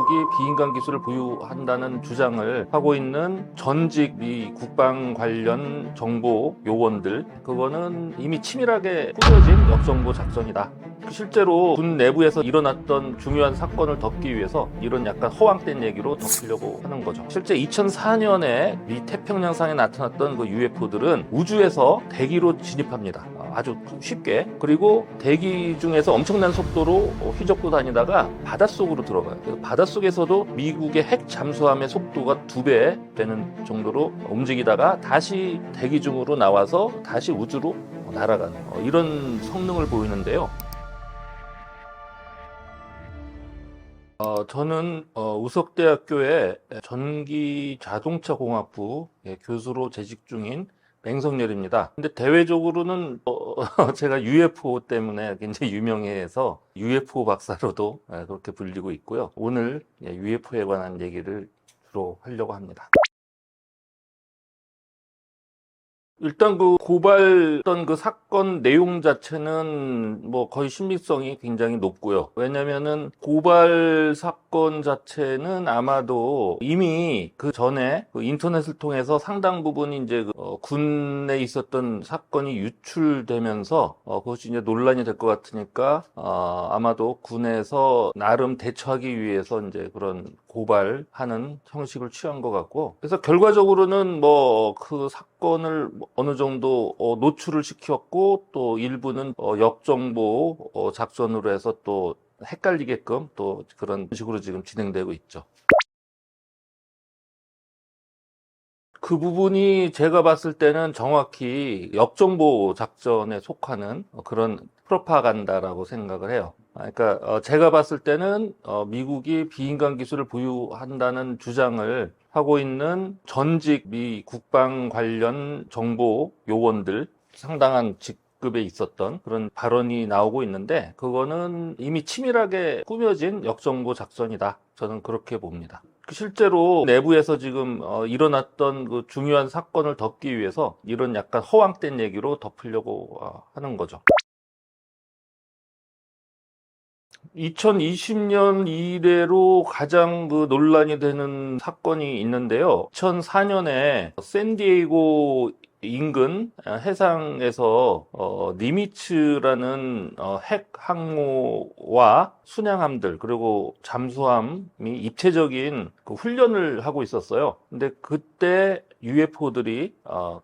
미국이 비인간 기술을 보유한다는 주장을 하고 있는 전직 미 국방 관련 정보 요원들, 그거는 이미 치밀하게 꾸며진 역정보 작전이다. 실제로 군 내부에서 일어났던 중요한 사건을 덮기 위해서 이런 약간 허황된 얘기로 덮으려고 하는 거죠. 실제 2004년에 미 태평양상에 나타났던 그 UFO들은 우주에서 대기로 진입합니다. 아주 쉽게. 그리고 대기 중에서 엄청난 속도로 휘젓고 다니다가 바닷속으로 들어가요. 그래서 바닷속에서도 미국의 핵 잠수함의 속도가 2배 되는 정도로 움직이다가 다시 대기 중으로 나와서 다시 우주로 날아가는 이런 성능을 보이는데요. 저는 우석대학교의 전기자동차공학부 교수로 재직 중인 맹성열입니다. 근데 대외적으로는 제가 UFO 때문에 굉장히 유명해서 UFO 박사로도 그렇게 불리고 있고요. 오늘 UFO에 관한 얘기를 주로 하려고 합니다. 일단 그 고발했던 그 사건 내용 자체는 뭐 거의 신빙성이 굉장히 높고요. 왜냐면은 고발 사건 자체는 아마도 이미 그 전에 그 인터넷을 통해서 상당 부분 이제 군에 있었던 사건이 유출되면서 그것이 이제 논란이 될 것 같으니까 아마도 군에서 나름 대처하기 위해서 이제 그런 고발하는 형식을 취한 것 같고, 그래서 결과적으로는 뭐 그 사건을 어느 정도 노출을 시켰고, 또 일부는 역정보 작전으로 해서 또 헷갈리게끔 또 그런 식으로 지금 진행되고 있죠. 그 부분이 제가 봤을 때는 정확히 역정보 작전에 속하는 그런 프로파간다라고 생각을 해요. 그러니까 제가 봤을 때는 미국이 비인간 기술을 보유한다는 주장을 하고 있는 전직 미 국방 관련 정보 요원들, 상당한 직급에 있었던 그런 발언이 나오고 있는데, 그거는 이미 치밀하게 꾸며진 역정보 작전이다. 저는 그렇게 봅니다. 실제로 내부에서 지금 일어났던 그 중요한 사건을 덮기 위해서 이런 약간 허황된 얘기로 덮으려고 하는 거죠. 2020년 이래로 가장 그 논란이 되는 사건이 있는데요. 2004년에 샌디에이고 인근 해상에서 니미츠라는 핵 항모와 순양함들, 그리고 잠수함이 입체적인 그 훈련을 하고 있었어요. 근데 그때 UFO들이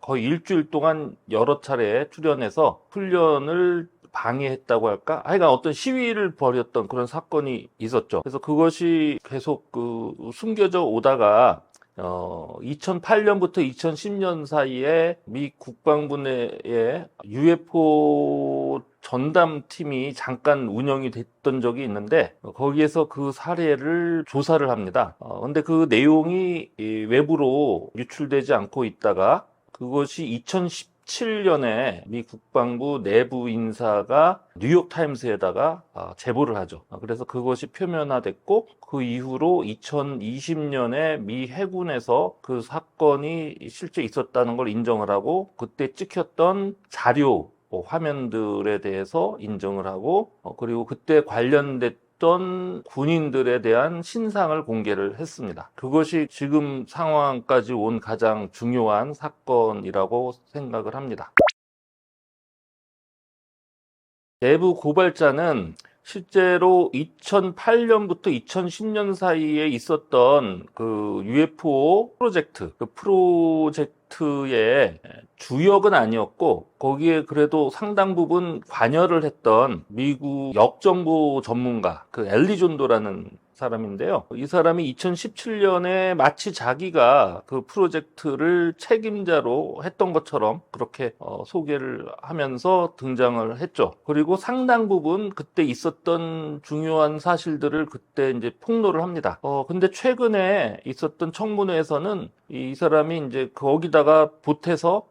거의 일주일 동안 여러 차례 출현해서 훈련을 방해했다고 할까? 하여간 어떤 시위를 벌였던 그런 사건이 있었죠. 그래서 그것이 계속 숨겨져 오다가 2008년부터 2010년 사이에 미 국방부 내에 UFO 전담팀이 잠깐 운영이 됐던 적이 있는데, 거기에서 그 사례를 조사를 합니다. 근데 그 내용이 외부로 유출되지 않고 있다가 그것이 2017년에 미 국방부 내부 인사가 뉴욕타임스에다가 제보를 하죠. 그래서 그것이 표면화됐고, 그 이후로 2020년에 미 해군에서 그 사건이 실제 있었다는 걸 인정을 하고, 그때 찍혔던 자료 화면들에 대해서 인정을 하고, 그리고 그때 관련됐던 군인들에 대한 신상을 공개를 했습니다. 그것이 지금 상황까지 온 가장 중요한 사건이라고 생각을 합니다. 내부 고발자는 실제로 2008년부터 2010년 사이에 있었던 그 UFO 프로젝트, 그 프로젝트의 주역은 아니었고, 거기에 그래도 상당 부분 관여를 했던 미국 역정보 전문가, 그 엘리존도라는 사람인데요. 이 사람이 2017년에 마치 자기가 그 프로젝트를 책임자로 했던 것처럼 그렇게 소개를 하면서 등장을 했죠. 그리고 상당 부분 그때 있었던 중요한 사실들을 그때 이제 폭로를 합니다. 근데 최근에 있었던 청문회에서는 이 사람이 이제 거기다가 보태서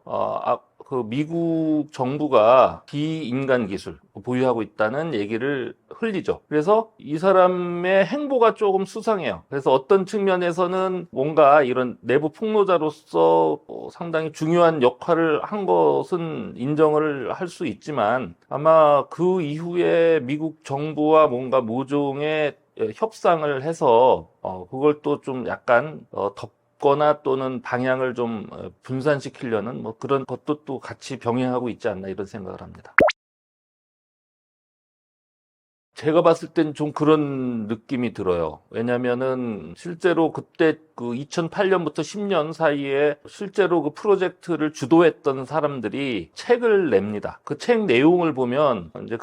그 미국 정부가 비인간 기술 보유하고 있다는 얘기를 흘리죠. 그래서 이 사람의 행보가 조금 수상해요. 그래서 어떤 측면에서는 뭔가 이런 내부 폭로자로서 상당히 중요한 역할을 한 것은 인정을 할 수 있지만, 아마 그 이후에 미국 정부와 뭔가 모종의 협상을 해서 그걸 또 좀 약간 덮거나 또는 방향을 좀 분산시키려는 뭐 그런 것도 또 같이 병행하고 있지 않나 이런 생각을 합니다. 제가 봤을 땐 좀 그런 느낌이 들어요. 왜냐면은 실제로 그때 그 2008년부터 10년 사이에 실제로 그 프로젝트를 주도했던 사람들이 책을 냅니다. 그 책 내용을 보면 이제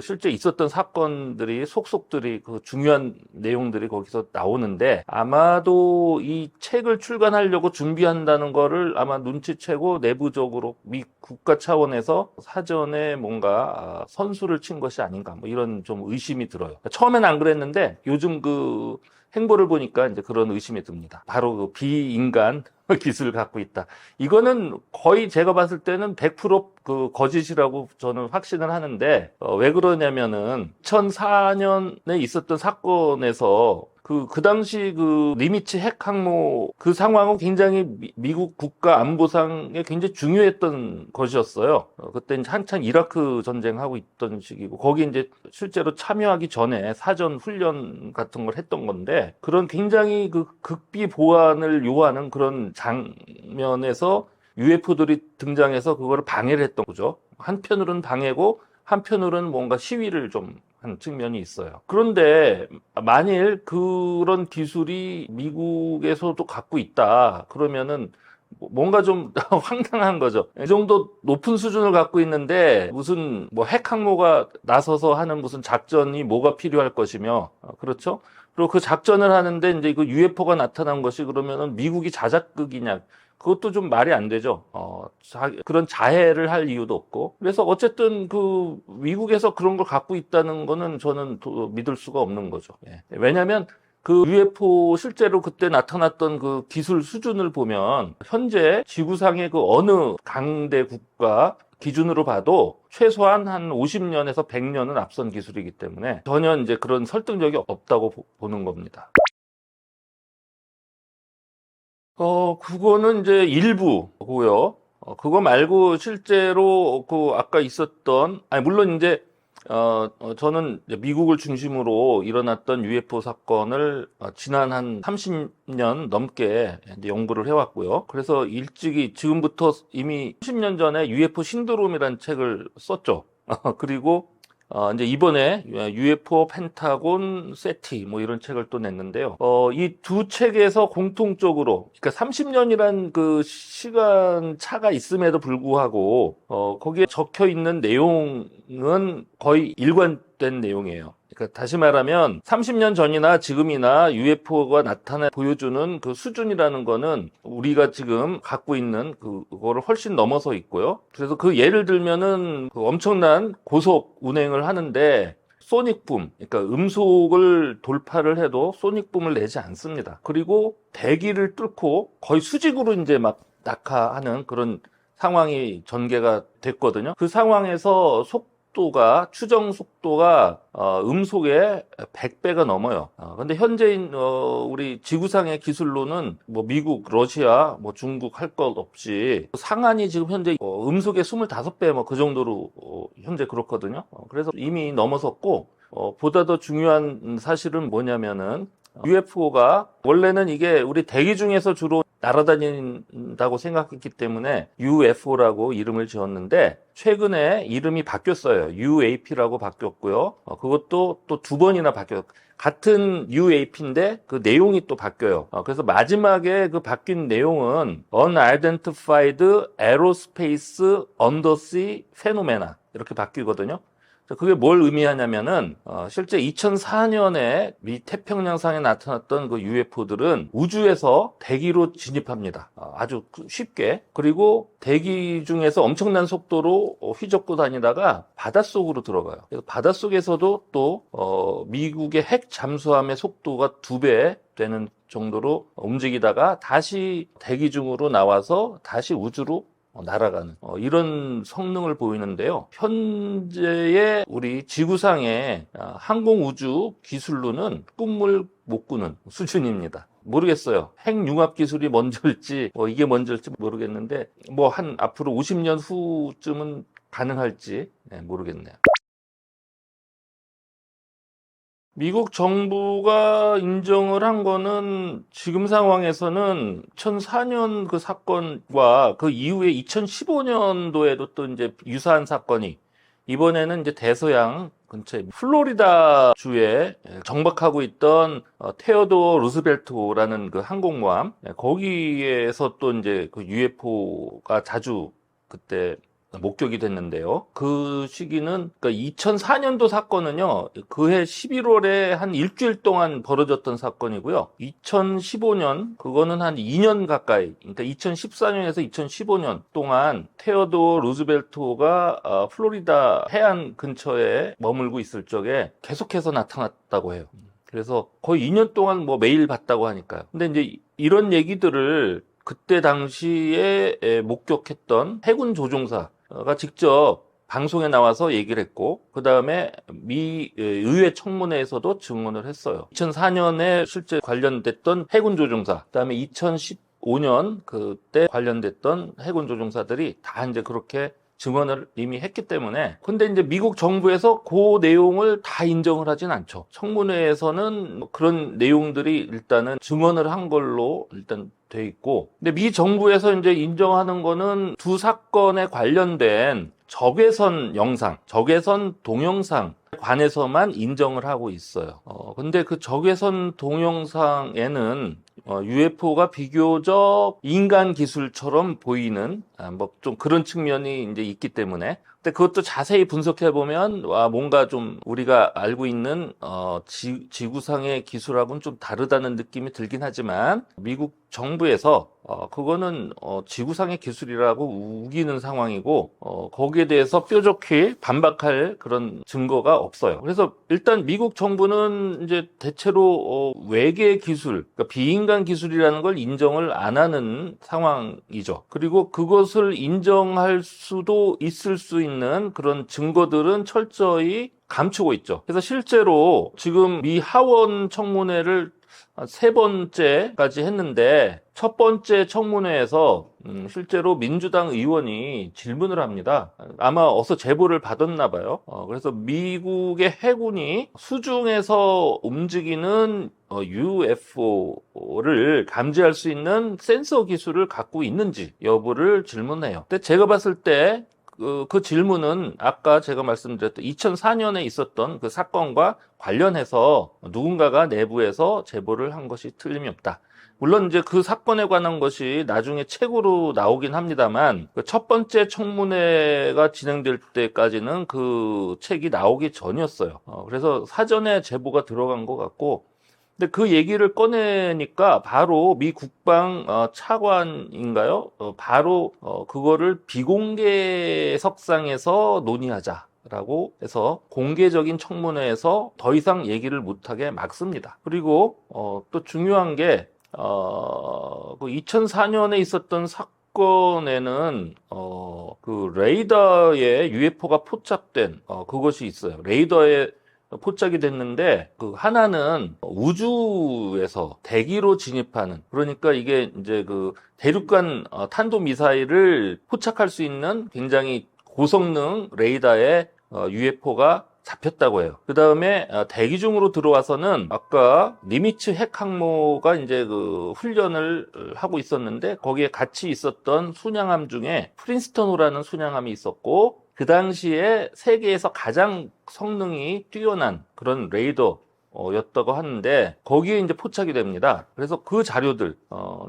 실제 있었던 사건들이 속속들이 그 중요한 내용들이 거기서 나오는데 아마도 이 책을 출간하려고 준비한다는 거를 아마 눈치채고 내부적으로 미 국가 차원에서 사전에 뭔가 선수를 친 것이 아닌가 뭐 이런 좀 의심이 들어요. 처음엔 안 그랬는데 요즘 그 행보를 보니까 이제 그런 의심이 듭니다. 바로 그 비인간 기술을 갖고 있다. 이거는 거의 제가 봤을 때는 100%그 거짓이라고 저는 확신을 하는데 왜 그러냐면은 2004년에 있었던 사건에서 그 당시 그 니미츠 핵 항모 그 상황은 굉장히 미국 국가 안보상에 굉장히 중요했던 것이었어요. 그때 이제 한창 이라크 전쟁하고 있던 시기고 거기 이제 실제로 참여하기 전에 사전 훈련 같은 걸 했던 건데 그런 굉장히 그 극비 보안을 요하는 그런 장면에서 UFO들이 등장해서 그거를 방해를 했던 거죠. 한편으로는 방해고 한편으로는 뭔가 시위를 좀 한 측면이 있어요. 그런데 만일 그런 기술이 미국에서도 갖고 있다 그러면은 뭔가 좀 황당한 거죠. 이 정도 높은 수준을 갖고 있는데 무슨 뭐 핵 항모가 나서서 하는 무슨 작전이 뭐가 필요할 것이며 그렇죠? 그리고 그 작전을 하는데 이제 그 UFO가 나타난 것이 그러면은 미국이 자작극이냐? 그것도 좀 말이 안 되죠. 그런 자해를 할 이유도 없고. 그래서 어쨌든 그 미국에서 그런 걸 갖고 있다는 거는 저는 믿을 수가 없는 거죠. 예. 왜냐하면 그 UFO 실제로 그때 나타났던 그 기술 수준을 보면 현재 지구상의 그 어느 강대 국가 기준으로 봐도 최소한 한 50년에서 100년은 앞선 기술이기 때문에 전혀 이제 그런 설득력이 없다고 보는 겁니다. 그거는 이제 일부고요. 그거 말고 실제로 그 아까 있었던, 아니, 물론 이제, 저는 이제 미국을 중심으로 일어났던 UFO 사건을 지난 한 30년 넘게 이제 연구를 해왔고요. 그래서 일찍이 지금부터 이미 30년 전에 UFO 신드롬이라는 책을 썼죠. 그리고 이제 이번에 UFO 펜타곤 세티 뭐 이런 책을 또 냈는데요. 이 두 책에서 공통적으로 그러니까 30년이란 그 시간 차가 있음에도 불구하고 거기에 적혀 있는 내용은 거의 일관된 내용이에요. 그러니까 다시 말하면 30년 전이나 지금이나 UFO가 나타나 보여주는 그 수준이라는 거는 우리가 지금 갖고 있는 그거를 훨씬 넘어서 있고요. 그래서 그 예를 들면은 그 엄청난 고속 운행을 하는데 소닉붐, 그러니까 음속을 돌파를 해도 소닉붐을 내지 않습니다. 그리고 대기를 뚫고 거의 수직으로 이제 막 낙하하는 그런 상황이 전개가 됐거든요. 그 상황에서 추정 속도가 음속의 100배가 넘어요. 근데 현재인 우리 지구상의 기술로는 뭐 미국, 러시아, 뭐 중국 할 것 없이 상한이 지금 현재 음속의 25배 뭐 그 정도로 현재 그렇거든요. 그래서 이미 넘어섰고 보다 더 중요한 사실은 뭐냐면은 UFO가 원래는 이게 우리 대기 중에서 주로 날아다닌다고 생각했기 때문에 UFO라고 이름을 지었는데 최근에 이름이 바뀌었어요. UAP라고 바뀌었고요. 그것도 또 두 번이나 바뀌었어요. 같은 UAP인데 그 내용이 또 바뀌어요. 그래서 마지막에 그 바뀐 내용은 Unidentified Aerospace Undersea Phenomena 이렇게 바뀌거든요. 그게 뭘 의미하냐면은 실제 2004년에 미 태평양상에 나타났던 그 UFO들은 우주에서 대기로 진입합니다. 아주 쉽게. 그리고 대기 중에서 엄청난 속도로 휘젓고 다니다가 바닷속으로 들어가요. 그래서 바닷속에서도 또 미국의 핵 잠수함의 속도가 2배 되는 정도로 움직이다가 다시 대기 중으로 나와서 다시 우주로 날아가는 이런 성능을 보이는데요. 현재의 우리 지구상의 항공 우주 기술로는 꿈을 못 꾸는 수준입니다. 모르겠어요. 핵융합 기술이 먼저일지 이게 먼저일지 모르겠는데 뭐 한 앞으로 50년 후쯤은 가능할지 모르겠네요. 미국 정부가 인정을 한 거는 지금 상황에서는 2004년 그 사건과 그 이후에 2015년도에도 또 이제 유사한 사건이 이번에는 이제 대서양 근처에 플로리다 주에 정박하고 있던 테오도어 루스벨트호라는 그 항공모함 거기에서 또 이제 그 UFO가 자주 그때 목격이 됐는데요. 그 시기는 그러니까 2004년도 사건은요. 그해 11월에 한 일주일 동안 벌어졌던 사건이고요. 2015년 그거는 한 2년 가까이 그러니까 2014년에서 2015년 동안 테오도어 루즈벨트호가 플로리다 해안 근처에 머물고 있을 적에 계속해서 나타났다고 해요. 그래서 거의 2년 동안 뭐 매일 봤다고 하니까요. 근데 이제 이런 얘기들을 그때 당시에 목격했던 해군 조종사가 직접 방송에 나와서 얘기를 했고, 그 다음에 미 의회 청문회에서도 증언을 했어요. 2004년에 실제 관련됐던 해군 조종사, 그 다음에 2015년 그때 관련됐던 해군 조종사들이 다 이제 그렇게 증언을 이미 했기 때문에 근데 이제 미국 정부에서 그 내용을 다 인정을 하진 않죠. 청문회에서는 뭐 그런 내용들이 일단은 증언을 한 걸로 일단 돼 있고 근데 미 정부에서 이제 인정하는 거는 두 사건에 관련된 적외선 영상, 적외선 동영상 관해서만 인정을 하고 있어요. 근데 그 적외선 동영상에는 UFO가 비교적 인간 기술처럼 보이는 뭐 좀 그런 측면이 이제 있기 때문에 근데 그것도 자세히 분석해 보면 뭔가 좀 우리가 알고 있는 지구상의 기술하고는 좀 다르다는 느낌이 들긴 하지만 미국 정부에서 그거는 지구상의 기술이라고 우기는 상황이고 거기에 대해서 뾰족히 반박할 그런 증거가 없어요. 그래서 일단 미국 정부는 이제 대체로 외계 기술, 그러니까 비인간 기술이라는 걸 인정을 안 하는 상황이죠. 그리고 그것을 인정할 수도 있을 수 있는 그런 증거들은 철저히 감추고 있죠. 그래서 실제로 지금 미 하원 청문회를 세 번째까지 했는데 첫 번째 청문회에서 실제로 민주당 의원이 질문을 합니다. 아마 어서 제보를 받았나 봐요. 그래서 미국의 해군이 수중에서 움직이는 UFO를 감지할 수 있는 센서 기술을 갖고 있는지 여부를 질문해요. 근데 제가 봤을 때 그 질문은 아까 제가 말씀드렸던 2004년에 있었던 그 사건과 관련해서 누군가가 내부에서 제보를 한 것이 틀림이 없다. 물론 이제 그 사건에 관한 것이 나중에 책으로 나오긴 합니다만 그 첫 번째 청문회가 진행될 때까지는 그 책이 나오기 전이었어요. 그래서 사전에 제보가 들어간 것 같고 근데 그 얘기를 꺼내니까 바로 미 국방 차관인가요? 바로 그거를 비공개석상에서 논의하자라고 해서 공개적인 청문회에서 더 이상 얘기를 못하게 막습니다. 그리고 또 중요한 게 그 2004년에 있었던 사건에는 그 레이더에 UFO가 포착된 그것이 있어요. 레이더에 포착이 됐는데 그 하나는 우주에서 대기로 진입하는 그러니까 이게 이제 그 대륙간 탄도 미사일을 포착할 수 있는 굉장히 고성능 레이더에 UFO가 잡혔다고 해요. 그 다음에 대기 중으로 들어와서는 아까 니미츠 핵 항모가 이제 그 훈련을 하고 있었는데 거기에 같이 있었던 순양함 중에 프린스턴호라는 순양함이 있었고 그 당시에 세계에서 가장 성능이 뛰어난 그런 레이더였다고 하는데 거기에 이제 포착이 됩니다. 그래서 그 자료들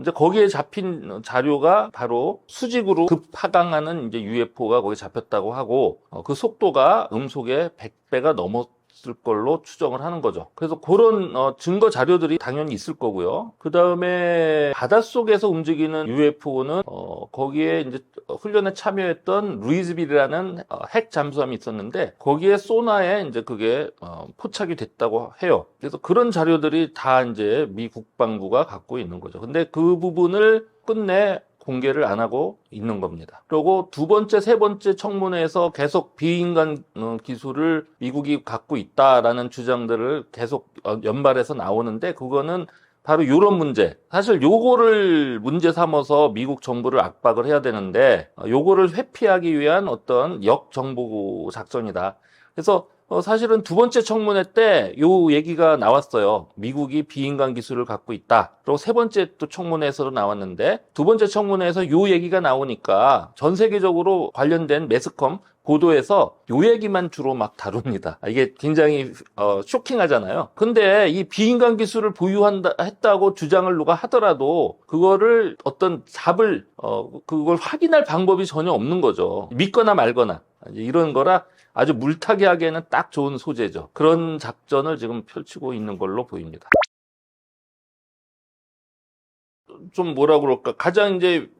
이제 거기에 잡힌 자료가 바로 수직으로 급하강하는 이제 UFO가 거기 잡혔다고 하고 그 속도가 음속의 100배가 넘었을 걸로 추정을 하는 거죠. 그래서 그런 증거 자료들이 당연히 있을 거고요. 그 다음에 바닷속에서 움직이는 UFO는 거기에 이제 훈련에 참여했던 루이즈빌이라는 핵 잠수함이 있었는데 거기에 소나에 이제 그게 포착이 됐다고 해요. 그래서 그런 자료들이 다 이제 미 국방부가 갖고 있는 거죠. 근데 그 부분을 끝내 공개를 안 하고 있는 겁니다. 그리고 두 번째, 세 번째 청문회에서 계속 비인간 기술을 미국이 갖고 있다라는 주장들을 계속 연발해서 나오는데 그거는 바로 이런 문제. 사실 요거를 문제 삼아서 미국 정부를 압박을 해야 되는데 요거를 회피하기 위한 어떤 역정보 작전이다. 그래서 사실은 두 번째 청문회 때 요 얘기가 나왔어요. 미국이 비인간 기술을 갖고 있다. 그리고 세 번째 또 청문회에서도 나왔는데 두 번째 청문회에서 요 얘기가 나오니까 전 세계적으로 관련된 매스컴 보도에서 요 얘기만 주로 막 다룹니다. 이게 굉장히 쇼킹하잖아요. 근데 이 비인간 기술을 했다고 주장을 누가 하더라도 그거를 어떤 그걸 확인할 방법이 전혀 없는 거죠. 믿거나 말거나 이런 거라 아주 물타기 하기에는 딱 좋은 소재죠. 그런 작전을 지금 펼치고 있는 걸로 보입니다. 좀 뭐라 그럴까, 가장 이제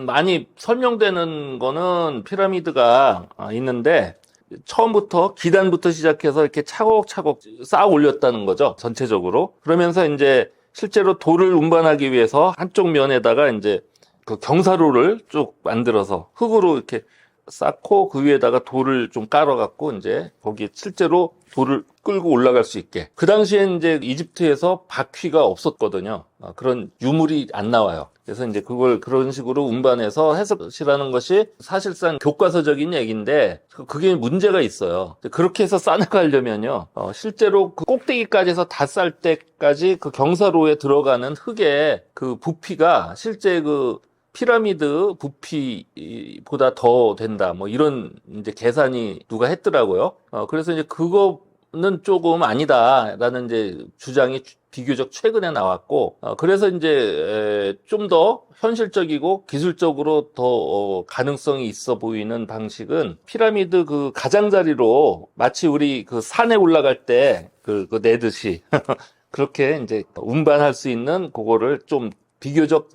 많이 설명되는 거는 피라미드가 있는데 처음부터 기단부터 시작해서 이렇게 차곡차곡 쌓아 올렸다는 거죠, 전체적으로. 그러면서 이제 실제로 돌을 운반하기 위해서 한쪽 면에다가 이제 그 경사로를 쭉 만들어서 흙으로 이렇게 쌓고 그 위에다가 돌을 좀 깔아갖고 이제 거기에 실제로 돌을 끌고 올라갈 수 있게. 그 당시엔 이제 이집트에서 바퀴가 없었거든요. 그런 유물이 안 나와요. 그래서 이제 그걸 그런 식으로 운반해서 해석이라는 것이 사실상 교과서적인 얘기인데 그게 문제가 있어요. 그렇게 해서 쌓아가려면요, 실제로 그 꼭대기까지 해서 다 쌀 때까지 그 경사로에 들어가는 흙의 그 부피가 실제 그 피라미드 부피보다 더 된다. 뭐 이런 이제 계산이 누가 했더라고요. 그래서 이제 그거는 조금 아니다라는 이제 주장이 비교적 최근에 나왔고, 그래서 이제 좀 더 현실적이고 기술적으로 더 가능성이 있어 보이는 방식은 피라미드 그 가장자리로 마치 우리 그 산에 올라갈 때 그 내듯이 그렇게 이제 운반할 수 있는 그거를 좀 비교적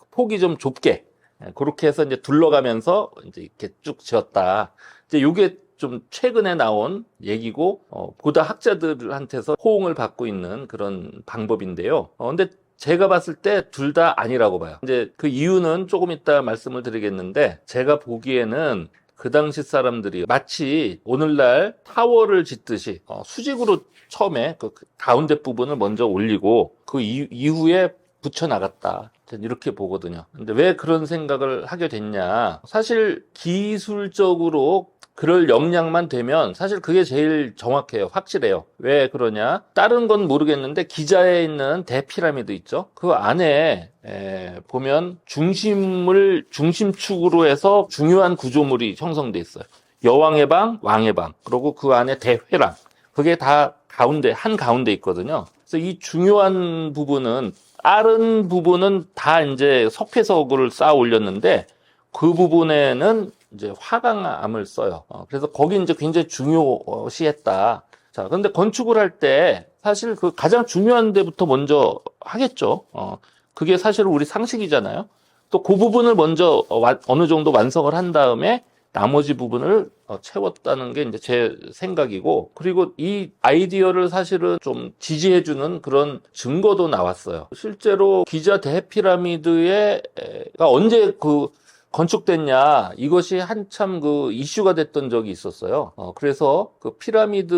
폭이 좀 좁게 그렇게 해서 이제 둘러가면서 이제 이렇게 쭉 지었다. 이제 요게 좀 최근에 나온 얘기고, 보다 학자들한테서 호응을 받고 있는 그런 방법인데요. 근데 제가 봤을 때 둘 다 아니라고 봐요. 이제 그 이유는 조금 이따 말씀을 드리겠는데, 제가 보기에는 그 당시 사람들이 마치 오늘날 타워를 짓듯이 수직으로 처음에 그 가운데 부분을 먼저 올리고 그 이후에 붙여 나갔다. 이렇게 보거든요. 근데 왜 그런 생각을 하게 됐냐? 사실 기술적으로 그럴 역량만 되면 사실 그게 제일 정확해요. 확실해요. 왜 그러냐? 다른 건 모르겠는데 기자에 있는 대피라미드 있죠? 그 안에 보면 중심축으로 해서 중요한 구조물이 형성돼 있어요. 여왕의 방, 왕의 방, 그리고 그 안에 대회랑, 그게 다 한 가운데 있거든요. 그래서 이 중요한 부분은, 다른 부분은 다 이제 석회석을 쌓아 올렸는데 그 부분에는 이제 화강암을 써요. 그래서 거기 이제 굉장히 중요시했다. 자, 근데 건축을 할 때 사실 그 가장 중요한 데부터 먼저 하겠죠. 그게 사실 우리 상식이잖아요. 또 그 부분을 먼저 어느 정도 완성을 한 다음에 나머지 부분을 채웠다는 게 이제 제 생각이고, 그리고 이 아이디어를 사실은 좀 지지해주는 그런 증거도 나왔어요. 실제로 기자 대피라미드가 언제 건축됐냐, 이것이 한참 그 이슈가 됐던 적이 있었어요. 그래서 그 피라미드가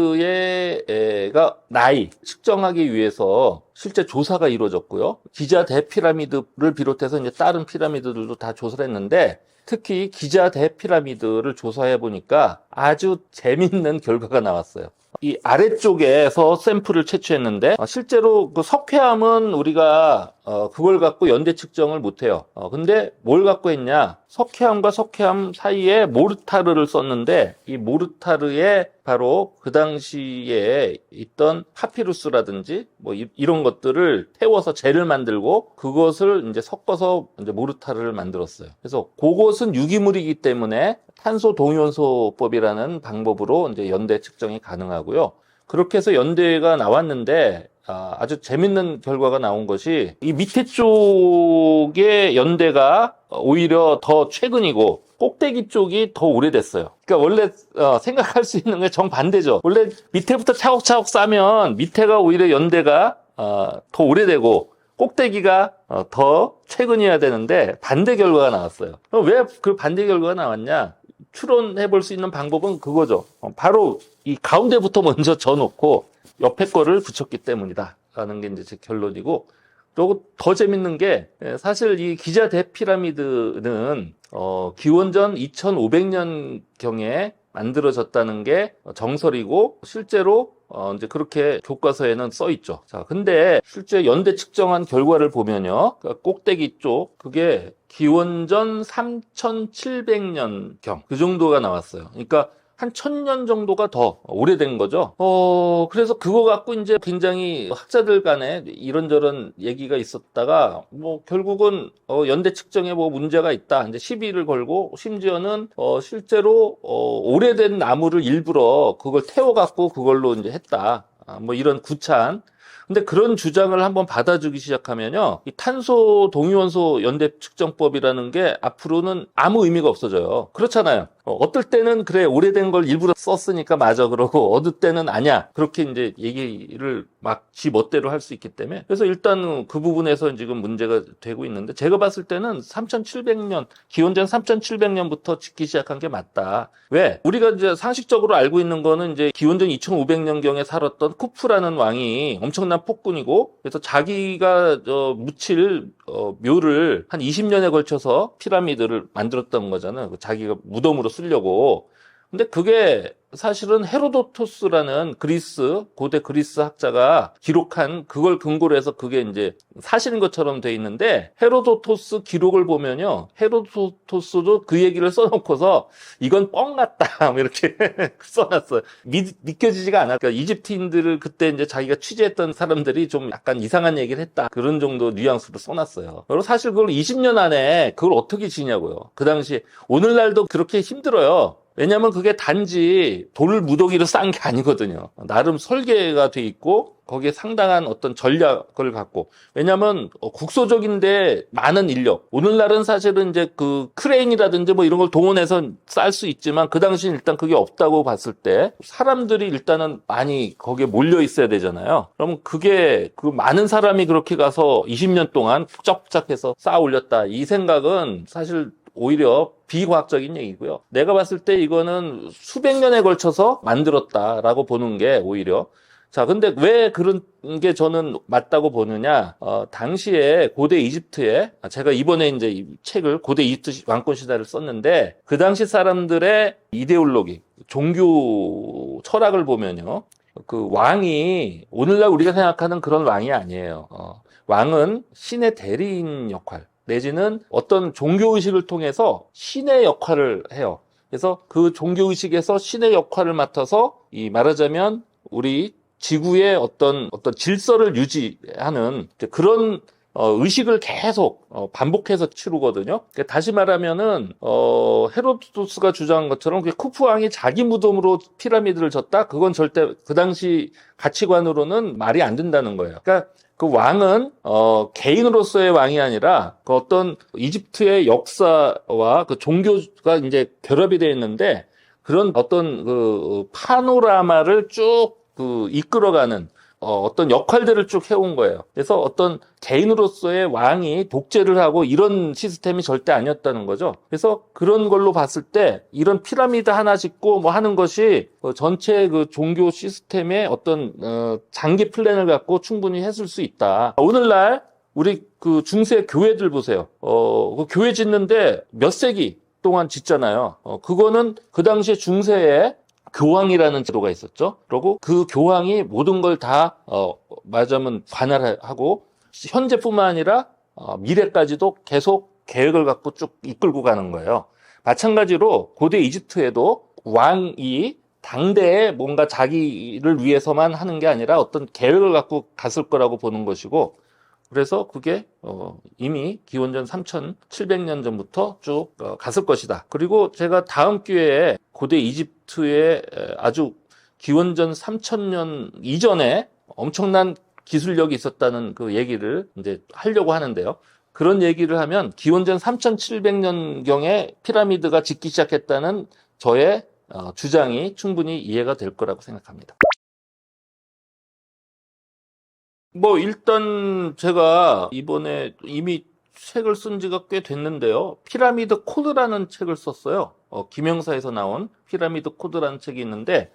나이 측정하기 위해서 실제 조사가 이루어졌고요. 기자 대피라미드를 비롯해서 이제 다른 피라미드들도 다 조사를 했는데, 특히 기자 대피라미드를 조사해 보니까 아주 재밌는 결과가 나왔어요. 이 아래쪽에서 샘플을 채취했는데 실제로 그 석회암은 우리가 그걸 갖고 연대 측정을 못해요. 근데 뭘 갖고 했냐? 석회암과 석회암 사이에 모르타르를 썼는데, 이 모르타르에 바로 그 당시에 있던 파피루스라든지 뭐 이런 것들을 태워서 젤을 만들고 그것을 이제 섞어서 이제 모르타르를 만들었어요. 그래서 그것은 유기물이기 때문에 탄소 동위원소법이라는 방법으로 이제 연대 측정이 가능하고요. 그렇게 해서 연대가 나왔는데 아주 재밌는 결과가 나온 것이, 이 밑에 쪽의 연대가 오히려 더 최근이고 꼭대기 쪽이 더 오래됐어요. 그러니까 원래 생각할 수 있는 게 정반대죠. 원래 밑에부터 차곡차곡 쌓으면 밑에가 오히려 연대가 더 오래되고 꼭대기가 더 최근이어야 되는데 반대 결과가 나왔어요. 그럼 왜 그 반대 결과가 나왔냐? 추론해 볼 수 있는 방법은 그거죠. 바로 이 가운데부터 먼저 져놓고 옆에 거를 붙였기 때문이다 라는 게 이제 제 결론이고, 그리고 더 재밌는 게, 사실 이 기자 대피라미드는 기원전 2500년경에 만들어졌다는 게 정설이고 실제로 이제 그렇게 교과서에는 써 있죠. 자, 근데 실제 연대 측정한 결과를 보면요. 그러니까 꼭대기 쪽 그게 기원전 3700년경 그 정도가 나왔어요. 그러니까 한 1000년 정도가 더 오래된 거죠. 그래서 그거 갖고 이제 굉장히 학자들 간에 이런저런 얘기가 있었다가, 뭐, 결국은, 연대 측정에 뭐 문제가 있다. 이제 시비를 걸고, 심지어는, 실제로, 오래된 나무를 일부러 그걸 태워갖고 그걸로 이제 했다. 뭐 이런 구찬. 근데 그런 주장을 한번 받아주기 시작하면요. 이 탄소 동위원소 연대 측정법이라는 게 앞으로는 아무 의미가 없어져요. 그렇잖아요. 어떨 때는 그래 오래된 걸 일부러 썼으니까 맞아 그러고 어떨 때는 아니야 그렇게 이제 얘기를 막 지 멋대로 할 수 있기 때문에 그래서 일단 그 부분에서 지금 문제가 되고 있는데 제가 봤을 때는 3700년 기원전 3700년부터 짓기 시작한 게 맞다. 왜? 우리가 이제 상식적으로 알고 있는 거는 이제 기원전 2500년경에 살았던 쿠프라는 왕이 엄청난 폭군이고 그래서 자기가 묻힐 묘를 한 20년에 걸쳐서 피라미드를 만들었던 거잖아요. 자기가 무덤으로 쓰려고. 근데 그게 사실은 헤로도토스라는 고대 그리스 학자가 기록한 그걸 근거로 해서 그게 이제 사실인 것처럼 돼 있는데 헤로도토스 기록을 보면요. 헤로도토스도 그 얘기를 써놓고서 이건 뻥 같다. 이렇게 써놨어요. 믿겨지지가 않아. 그러니까 이집트인들을 그때 이제 자기가 취재했던 사람들이 좀 약간 이상한 얘기를 했다. 그런 정도 뉘앙스로 써놨어요. 그리고 사실 그걸 20년 안에 그걸 어떻게 지냐고요. 그 당시 오늘날도 그렇게 힘들어요. 왜냐면 그게 단지 돌 무더기로 쌓은 게 아니거든요. 나름 설계가 돼 있고 거기에 상당한 어떤 전략을 갖고 왜냐면 국소적인데 많은 인력 오늘날은 사실은 이제 그 크레인이라든지 뭐 이런 걸 동원해서 쌓을 수 있지만 그 당시는 일단 그게 없다고 봤을 때 사람들이 일단은 많이 거기에 몰려 있어야 되잖아요. 그러면 그게 그 많은 사람이 그렇게 가서 20년 동안 푹짝푹짝해서 쌓아 올렸다 이 생각은 사실 오히려 비과학적인 얘기고요. 내가 봤을 때 이거는 수백 년에 걸쳐서 만들었다라고 보는 게 오히려 자, 근데 왜 그런 게 저는 맞다고 보느냐? 당시에 고대 이집트에 제가 이번에 이제 이 책을 고대 이집트 왕권 시대를 썼는데 그 당시 사람들의 이데올로기, 종교 철학을 보면요. 그 왕이 오늘날 우리가 생각하는 그런 왕이 아니에요. 왕은 신의 대리인 역할 내지는 어떤 종교의식을 통해서 신의 역할을 해요. 그래서 그 종교의식에서 신의 역할을 맡아서 말하자면 우리 지구의 어떤 질서를 유지하는 그런 의식을 계속 반복해서 치르거든요. 그러니까 다시 말하면은 헤로도토스가 주장한 것처럼 쿠프 왕이 자기 무덤으로 피라미드를 졌다? 그건 절대 그 당시 가치관으로는 말이 안 된다는 거예요. 그러니까 그 왕은 개인으로서의 왕이 아니라 그 어떤 이집트의 역사와 그 종교가 이제 결합이 되어 있는데 그런 어떤 그 파노라마를 쭉 그 이끌어가는 어떤 역할들을 쭉 해온 거예요. 그래서 어떤 개인으로서의 왕이 독재를 하고 이런 시스템이 절대 아니었다는 거죠. 그래서 그런 걸로 봤을 때 이런 피라미드 하나 짓고 뭐 하는 것이 전체 그 종교 시스템의 어떤 장기 플랜을 갖고 충분히 했을 수 있다. 오늘날 우리 그 중세 교회들 보세요. 그 교회 짓는데 몇 세기 동안 짓잖아요. 그거는 그 당시에 중세에 교황이라는 제도가 있었죠. 그리고 그 교황이 모든 걸 다 말하자면 관할하고 현재뿐만 아니라 미래까지도 계속 계획을 갖고 쭉 이끌고 가는 거예요. 마찬가지로 고대 이집트에도 왕이 당대에 뭔가 자기를 위해서만 하는 게 아니라 어떤 계획을 갖고 갔을 거라고 보는 것이고 그래서 그게 이미 기원전 3700년 전부터 쭉 갔을 것이다. 그리고 제가 다음 기회에 고대 이집트의 아주 기원전 3000년 이전에 엄청난 기술력이 있었다는 그 얘기를 이제 하려고 하는데요. 그런 얘기를 하면 기원전 3700년경에 피라미드가 짓기 시작했다는 저의 주장이 충분히 이해가 될 거라고 생각합니다. 뭐 일단 제가 이번에 이미 책을 쓴 지가 꽤 됐는데요. 피라미드 코드라는 책을 썼어요. 김영사에서 나온 피라미드 코드라는 책이 있는데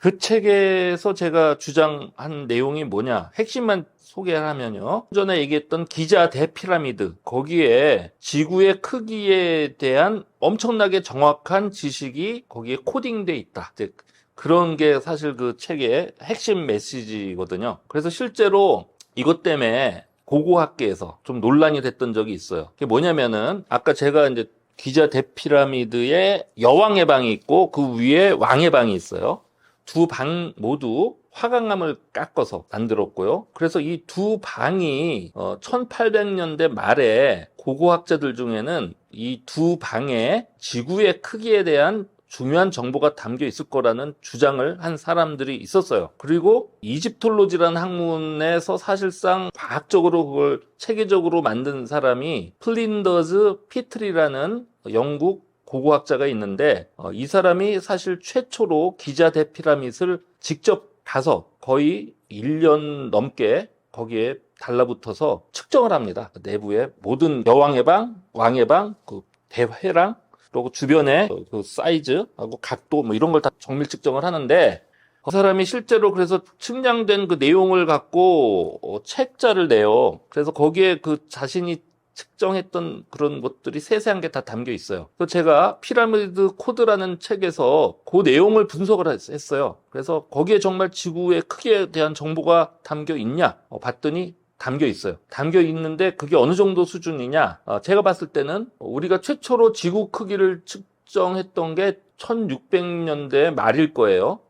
그 책에서 제가 주장한 내용이 뭐냐, 핵심만 소개를 하면요. 전에 얘기했던 기자 대피라미드, 거기에 지구의 크기에 대한 엄청나게 정확한 지식이 거기에 코딩돼 있다. 이제 그런 게 사실 그 책의 핵심 메시지거든요. 그래서 실제로 이것 때문에 고고학계에서 좀 논란이 됐던 적이 있어요. 그게 뭐냐면은 아까 제가 이제 기자 대피라미드에 여왕의 방이 있고 그 위에 왕의 방이 있어요. 두 방 모두 화강암을 깎아서 만들었고요. 그래서 이 두 방이 1800년대 말에 고고학자들 중에는 이 두 방에 지구의 크기에 대한 중요한 정보가 담겨 있을 거라는 주장을 한 사람들이 있었어요. 그리고 이집톨로지라는 학문에서 사실상 과학적으로 그걸 체계적으로 만든 사람이 플린더즈 피트리라는 영국 고고학자가 있는데 이 사람이 사실 최초로 기자 대피라밋을 직접 가서 거의 1년 넘게 거기에 달라붙어서 측정을 합니다. 내부의 모든 여왕의 방, 왕의 방, 그 대회랑 그리고 주변에 그 사이즈하고 각도 뭐 이런 걸 다 정밀 측정을 하는데 그 사람이 실제로 그래서 측량된 그 내용을 갖고 책자를 내요. 그래서 거기에 그 자신이 측정했던 그런 것들이 세세한 게 다 담겨 있어요. 그래서 제가 피라미드 코드라는 책에서 그 내용을 분석을 했어요. 그래서 거기에 정말 지구의 크기에 대한 정보가 담겨 있냐 봤더니 담겨 있어요. 담겨 있는데 그게 어느 정도 수준이냐? 제가 봤을 때는 우리가 최초로 지구 크기를 측정했던 게 1600년대 말일 거예요.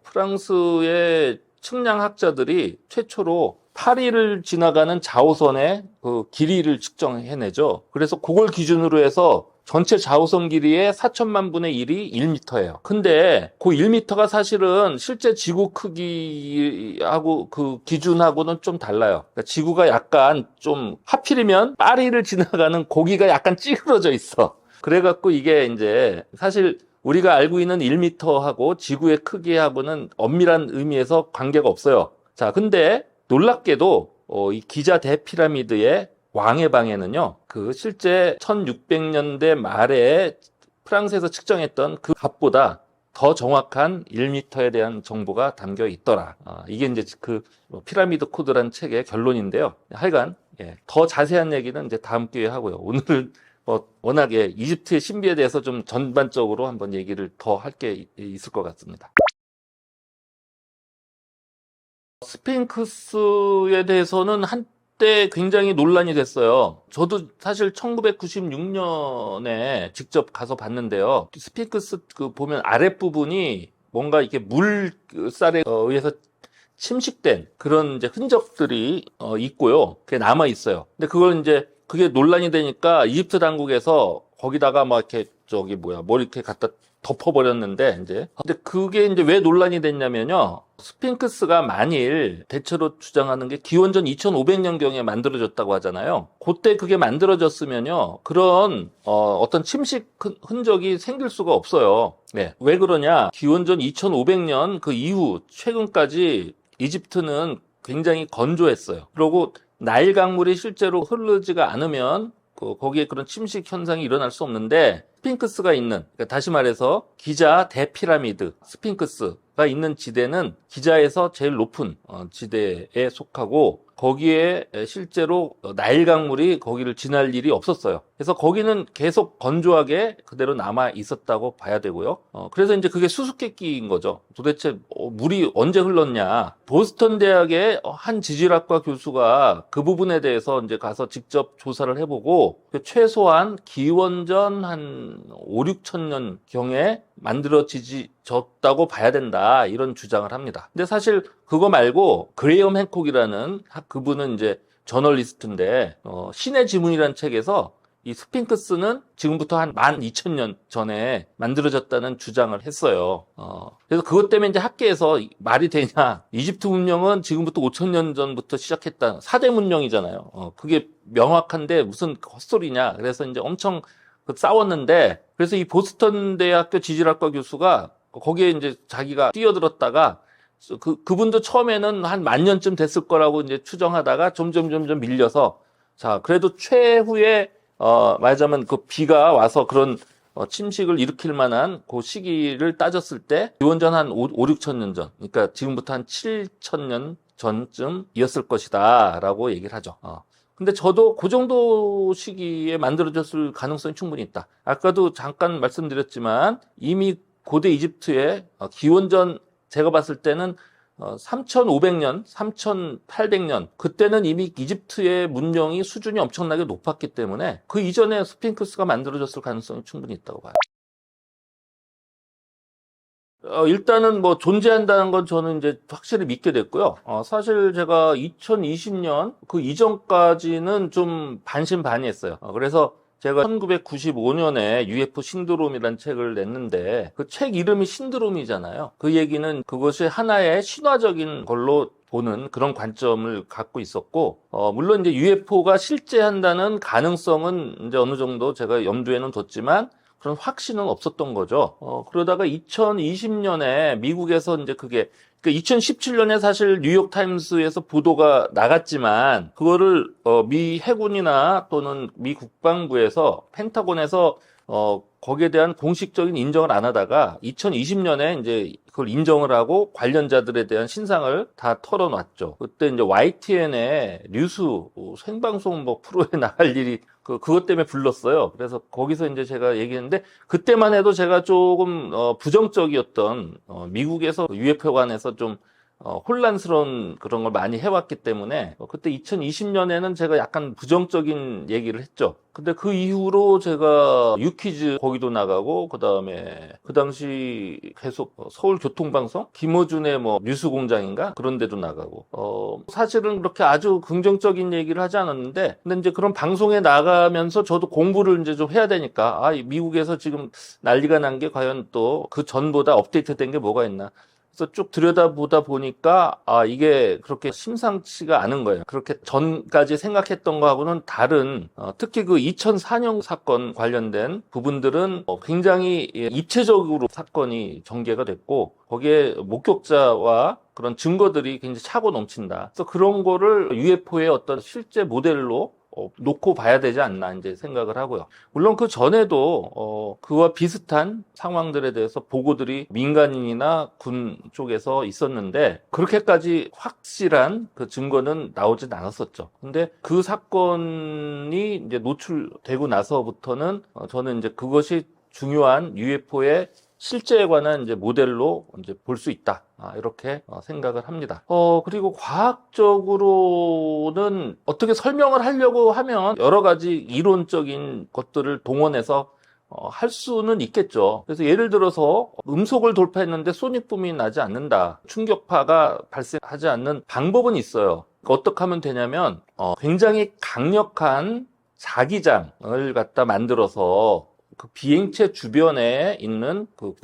프랑스의 측량학자들이 최초로 파리를 지나가는 자오선의 그 길이를 측정해내죠. 그래서 그걸 기준으로 해서 전체 자오선 길이의 4천만 분의 1이 1m예요. 근데 그 1m가 사실은 실제 지구 크기하고 그 기준하고는 좀 달라요. 그러니까 지구가 약간 좀 하필이면 파리를 지나가는 고기가 약간 찌그러져 있어. 그래갖고 이게 이제 사실 우리가 알고 있는 1m하고 지구의 크기하고는 엄밀한 의미에서 관계가 없어요. 자, 근데 놀랍게도 이 기자 대피라미드의 왕의 방에는요, 그 실제 1600년대 말에 프랑스에서 측정했던 그 값보다 더 정확한 1m에 대한 정보가 담겨 있더라. 이게 이제 그 피라미드 코드란 책의 결론인데요. 하여간 더 자세한 얘기는 이제 다음 기회에 하고요. 오늘은 워낙에 이집트의 신비에 대해서 좀 전반적으로 한번 얘기를 더 할 게 있을 것 같습니다. 스핑크스에 대해서는 한때 굉장히 논란이 됐어요. 저도 사실 1996년에 직접 가서 봤는데요. 스핑크스 그 보면 아랫부분이 뭔가 이렇게 물살에 의해서 침식된 그런 이제 흔적들이 있고요. 그게 남아 있어요. 근데 그걸 이제 그게 논란이 되니까 이집트 당국에서 거기다가 막 이렇게 뭘 이렇게 갖다 덮어버렸는데 이제 근데 그게 이제 왜 논란이 됐냐면요. 스핑크스가 만일 대체로 주장하는 게 기원전 2500년경에 만들어졌다고 하잖아요. 그때 그게 만들어졌으면요. 그런 어떤 침식 흔적이 생길 수가 없어요. 네. 왜 그러냐? 기원전 2500년 그 이후 최근까지 이집트는 굉장히 건조했어요. 그리고 나일 강물이 실제로 흐르지가 않으면 거기에 그런 침식 현상이 일어날 수 없는데 스핑크스가 있는, 그러니까 다시 말해서 기자 대피라미드 스핑크스가 있는 지대는 기자에서 제일 높은 지대에 속하고 거기에 실제로 나일 강물이 거기를 지날 일이 없었어요. 그래서 거기는 계속 건조하게 그대로 남아 있었다고 봐야 되고요. 그래서 이제 그게 수수께끼인 거죠. 도대체 물이 언제 흘렀냐. 보스턴 대학의 한 지질학과 교수가 그 부분에 대해서 이제 가서 직접 조사를 해보고 최소한 기원전 한 5, 6천 년 경에 만들어졌다고 봐야 된다 이런 주장을 합니다. 근데 사실 그거 말고 그레이엄 행콕이라는 그분은 이제 저널리스트인데 신의 지문이라는 책에서 이 스핑크스는 지금부터 한 12,000년 전에 만들어졌다는 주장을 했어요. 그래서 그것 때문에 이제 학계에서 말이 되냐. 이집트 문명은 지금부터 5,000년 전부터 시작했다. 4대 문명이잖아요. 그게 명확한데 무슨 헛소리냐. 그래서 이제 엄청 싸웠는데 그래서 이 보스턴 대학교 지질학과 교수가 거기에 이제 자기가 뛰어들었다가 그분도 처음에는 한 10,000년쯤 됐을 거라고 이제 추정하다가 점점 밀려서 자, 그래도 최후에 말하자면 그 비가 와서 그런 침식을 일으킬 만한 그 시기를 따졌을 때 기원전 한 5, 6천 년 전, 그러니까 지금부터 한 7천 년 전쯤이었을 것이다 라고 얘기를 하죠. 근데 저도 그 정도 시기에 만들어졌을 가능성이 충분히 있다. 아까도 잠깐 말씀드렸지만 이미 고대 이집트의 기원전 제가 봤을 때는 3,500년, 3,800년 그때는 이미 이집트의 문명이 수준이 엄청나게 높았기 때문에 그 이전에 스핑크스가 만들어졌을 가능성이 충분히 있다고 봐요. 일단은 뭐 존재한다는 건 저는 이제 확실히 믿게 됐고요. 사실 제가 2020년 그 이전까지는 좀 반신반의했어요. 그래서 제가 1995년에 UFO 신드롬이라는 책을 냈는데 그 책 이름이 신드롬이잖아요. 그 얘기는 그것이 하나의 신화적인 걸로 보는 그런 관점을 갖고 있었고, 물론 이제 UFO가 실제한다는 가능성은 이제 어느 정도 제가 염두에는 뒀지만 그런 확신은 없었던 거죠. 그러다가 2020년에 미국에서 이제 그게, 그러니까 2017년에 사실 뉴욕타임스에서 보도가 나갔지만, 그거를, 미 해군이나 또는 미 국방부에서, 펜타곤에서, 거기에 대한 공식적인 인정을 안 하다가 2020년에 이제 그걸 인정을 하고 관련자들에 대한 신상을 다 털어놨죠. 그때 이제 YTN의 뉴스 생방송 뭐 프로에 나갈 일이 그것 때문에 불렀어요. 그래서 거기서 이제 제가 얘기했는데 그때만 해도 제가 조금 부정적이었던 미국에서 UFO에 관해서 좀 혼란스러운 그런 걸 많이 해왔기 때문에 그때 2020년에는 제가 약간 부정적인 얘기를 했죠. 근데 그 이후로 제가 유퀴즈 거기도 나가고 그 당시 계속 서울교통방송 김어준의 뭐 뉴스공장인가 그런 데도 나가고 사실은 그렇게 아주 긍정적인 얘기를 하지 않았는데 근데 이제 그런 방송에 나가면서 저도 공부를 이제 좀 해야 되니까 미국에서 지금 난리가 난 게 과연 또 그 전보다 업데이트된 게 뭐가 있나 그래서 쭉 들여다보다 보니까 이게 그렇게 심상치가 않은 거예요. 그렇게 전까지 생각했던 거하고는 다른 특히 그 2004년 사건 관련된 부분들은 굉장히 입체적으로 사건이 전개가 됐고 거기에 목격자와 그런 증거들이 굉장히 차고 넘친다. 그래서 그런 거를 UFO의 어떤 실제 모델로 놓고 봐야 되지 않나 이제 생각을 하고요. 물론 그 전에도 그와 비슷한 상황들에 대해서 보고들이 민간인이나 군 쪽에서 있었는데 그렇게까지 확실한 그 증거는 나오진 않았었죠. 근데 그 사건이 이제 노출되고 나서부터는 저는 이제 그것이 중요한 UFO의 실제에 관한 이제 모델로 이제 볼 수 있다. 이렇게 생각을 합니다. 그리고 과학적으로는 어떻게 설명을 하려고 하면 여러 가지 이론적인 것들을 동원해서 할 수는 있겠죠. 그래서 예를 들어서 음속을 돌파했는데 소닉붐이 나지 않는다. 충격파가 발생하지 않는 방법은 있어요. 어떻게 하면 되냐면 굉장히 강력한 자기장을 갖다 만들어서 그 비행체 주변에 있는 그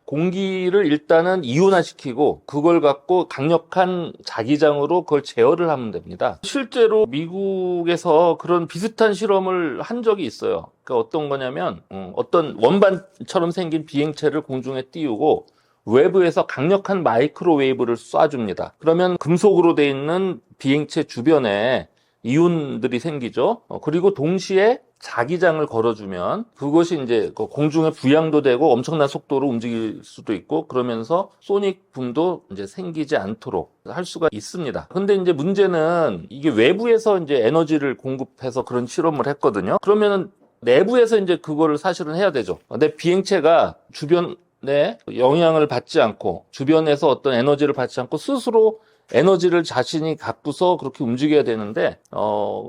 공기를 일단은 이온화시키고 그걸 갖고 강력한 자기장으로 그걸 제어를 하면 됩니다. 실제로 미국에서 그런 비슷한 실험을 한 적이 있어요. 그러니까 어떤 거냐면 어떤 원반처럼 생긴 비행체를 공중에 띄우고 외부에서 강력한 마이크로웨이브를 쏴줍니다. 그러면 금속으로 되어 있는 비행체 주변에 이온들이 생기죠. 그리고 동시에 자기장을 걸어주면 그것이 이제 공중에 부양도 되고 엄청난 속도로 움직일 수도 있고 그러면서 소닉 붐도 이제 생기지 않도록 할 수가 있습니다. 근데 이제 문제는 이게 외부에서 이제 에너지를 공급해서 그런 실험을 했거든요. 그러면은 내부에서 이제 그거를 사실은 해야 되죠. 내 비행체가 주변에 영향을 받지 않고 주변에서 어떤 에너지를 받지 않고 스스로 에너지를 자신이 갖고서 그렇게 움직여야 되는데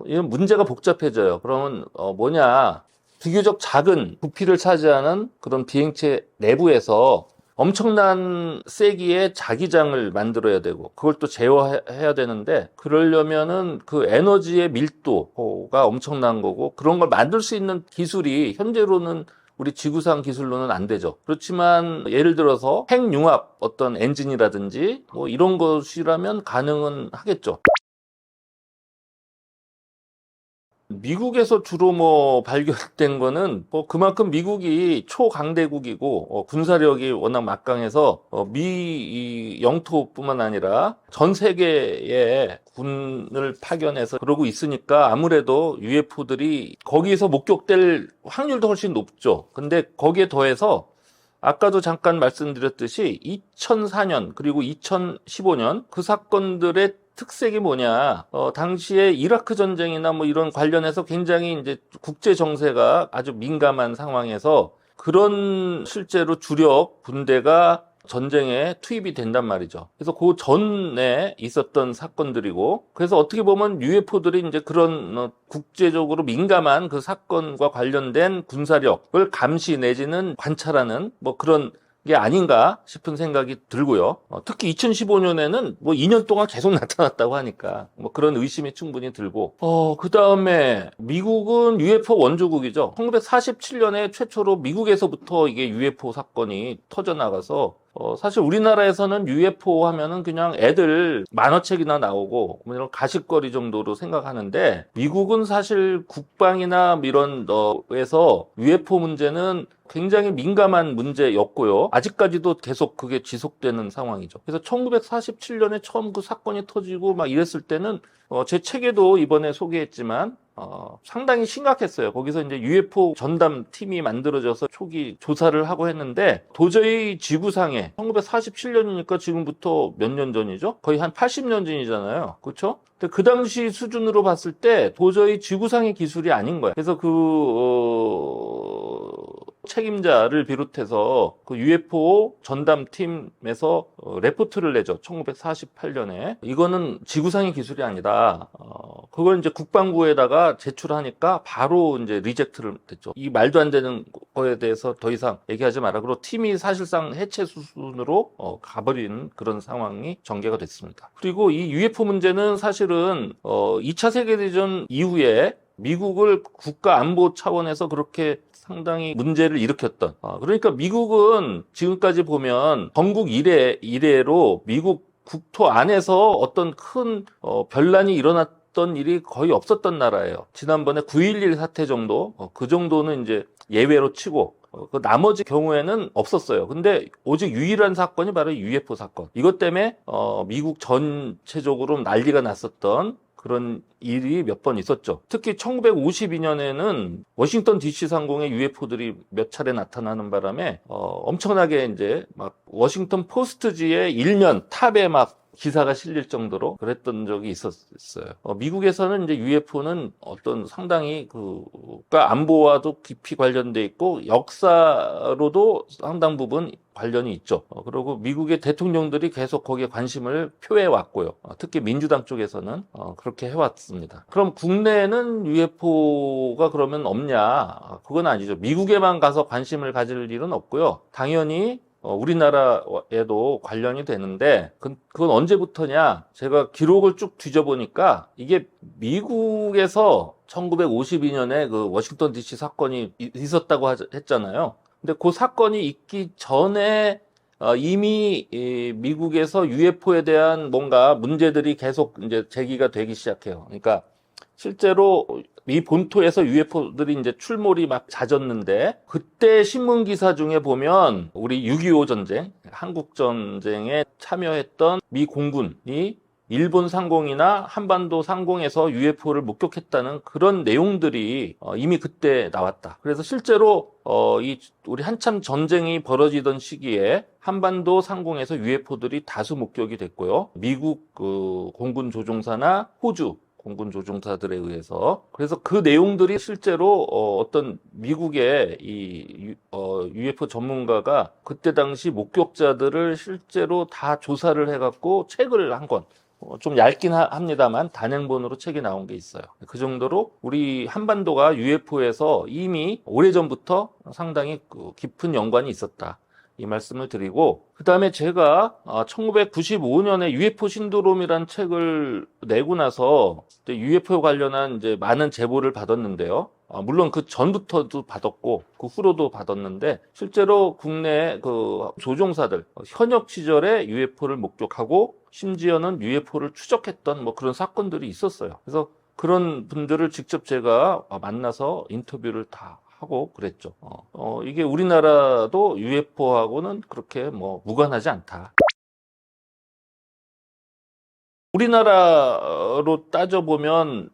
이런 문제가 복잡해져요. 그러면 비교적 작은 부피를 차지하는 그런 비행체 내부에서 엄청난 세기의 자기장을 만들어야 되고 그걸 또 제어해야 되는데 그러려면은 그 에너지의 밀도가 엄청난 거고 그런 걸 만들 수 있는 기술이 현재로는 우리 지구상 기술로는 안 되죠. 그렇지만 예를 들어서 핵융합 어떤 엔진이라든지 뭐 이런 것이라면 가능은 하겠죠. 미국에서 주로 뭐 발견된 거는 뭐 그만큼 미국이 초강대국이고 군사력이 워낙 막강해서 미 영토뿐만 아니라 전 세계에 군을 파견해서 그러고 있으니까 아무래도 UFO들이 거기서 목격될 확률도 훨씬 높죠. 근데 거기에 더해서 아까도 잠깐 말씀드렸듯이 2004년 그리고 2015년 그 사건들의 특색이 뭐냐? 당시에 이라크 전쟁이나 뭐 이런 관련해서 굉장히 이제 국제 정세가 아주 민감한 상황에서 그런 실제로 주력 군대가 전쟁에 투입이 된단 말이죠. 그래서 그 전에 있었던 사건들이고, 그래서 어떻게 보면 UFO들이 이제 그런 국제적으로 민감한 그 사건과 관련된 군사력을 감시 내지는 관찰하는 뭐 그런 게 아닌가 싶은 생각이 들고요. 특히 2015년에는 뭐 2년 동안 계속 나타났다고 하니까 뭐 그런 의심이 충분히 들고, 그 다음에 미국은 UFO 원조국이죠. 1947년에 최초로 미국에서부터 이게 UFO 사건이 터져나가서 사실 우리나라에서는 UFO 하면은 그냥 애들 만화책이나 나오고 뭐 이런 가십거리 정도로 생각하는데 미국은 사실 국방이나 이런 에서 UFO 문제는 굉장히 민감한 문제였고요. 아직까지도 계속 그게 지속되는 상황이죠. 그래서 1947년에 처음 그 사건이 터지고 막 이랬을 때는 제 책에도 이번에 소개했지만 상당히 심각했어요. 거기서 이제 UFO 전담 팀이 만들어져서 초기 조사를 하고 했는데 도저히 지구상에 1947년이니까 지금부터 몇 년 전이죠? 거의 한 80년 전이잖아요. 그렇죠? 근데 그 당시 수준으로 봤을 때 도저히 지구상의 기술이 아닌 거예요. 그래서 책임자를 비롯해서 그 UFO 전담팀에서 레포트를 내죠. 1948년에. 이거는 지구상의 기술이 아니다. 그걸 이제 국방부에다가 제출하니까 바로 이제 리젝트를 됐죠. 이 말도 안 되는 거에 대해서 더 이상 얘기하지 마라. 그리고 팀이 사실상 해체 수순으로 가버린 그런 상황이 전개가 됐습니다. 그리고 이 UFO 문제는 사실은 2차 세계대전 이후에 미국을 국가 안보 차원에서 그렇게 상당히 문제를 일으켰던. 그러니까 미국은 지금까지 보면 건국 이래로 미국 국토 안에서 어떤 큰 변란이 일어났던 일이 거의 없었던 나라예요. 지난번에 9.11 사태 정도, 그 정도는 이제 예외로 치고, 그 나머지 경우에는 없었어요. 근데 오직 유일한 사건이 바로 UFO 사건. 이것 때문에 미국 전체적으로 난리가 났었던 그런 일이 몇 번 있었죠. 특히 1952년에는 워싱턴 DC 상공에 UFO들이 몇 차례 나타나는 바람에 엄청나게 이제 막 워싱턴 포스트지의 일면 탑에 막 기사가 실릴 정도로 그랬던 적이 있었어요. 미국에서는 이제 UFO는 어떤 상당히 국가 안보와도 깊이 관련돼 있고 역사로도 상당 부분 관련이 있죠. 그리고 미국의 대통령들이 계속 거기에 관심을 표해 왔고요. 특히 민주당 쪽에서는 그렇게 해왔습니다. 그럼 국내에는 UFO가 그러면 없냐? 그건 아니죠. 미국에만 가서 관심을 가질 일은 없고요. 당연히 우리나라에도 관련이 되는데 그건 언제부터냐? 제가 기록을 쭉 뒤져보니까 이게 미국에서 1952년에 그 워싱턴 DC 사건이 있었다고 했잖아요. 근데 그 사건이 있기 전에 이미 미국에서 UFO에 대한 뭔가 문제들이 계속 이제 제기가 되기 시작해요. 그러니까 실제로 미 본토에서 UFO들이 이제 출몰이 막 잦았는데 그때 신문 기사 중에 보면 우리 6.25 전쟁, 한국 전쟁에 참여했던 미 공군이 일본 상공이나 한반도 상공에서 UFO를 목격했다는 그런 내용들이 이미 그때 나왔다. 그래서 실제로 우리 한참 전쟁이 벌어지던 시기에 한반도 상공에서 UFO들이 다수 목격이 됐고요. 미국 공군 조종사나 호주 공군 조종사들에 의해서. 그래서 그 내용들이 실제로 어떤 미국의 UFO 전문가가 그때 당시 목격자들을 실제로 다 조사를 해갖고 책을 한 권. 좀 얇긴 합니다만 단행본으로 책이 나온 게 있어요. 그 정도로 우리 한반도가 UFO에서 이미 오래전부터 상당히 깊은 연관이 있었다. 이 말씀을 드리고, 그 다음에 제가 1995년에 UFO 신드롬이라는 책을 내고 나서 UFO 관련한 이제 많은 제보를 받았는데요. 물론 그 전부터도 받았고 그 후로도 받았는데 실제로 국내 그 조종사들 현역 시절에 UFO를 목격하고 심지어는 UFO를 추적했던 뭐 그런 사건들이 있었어요. 그래서 그런 분들을 직접 제가 만나서 인터뷰를 다 하고 그랬죠. 이게 우리나라도 UFO하고는 그렇게 뭐 무관하지 않다. 우리나라로 따져보면,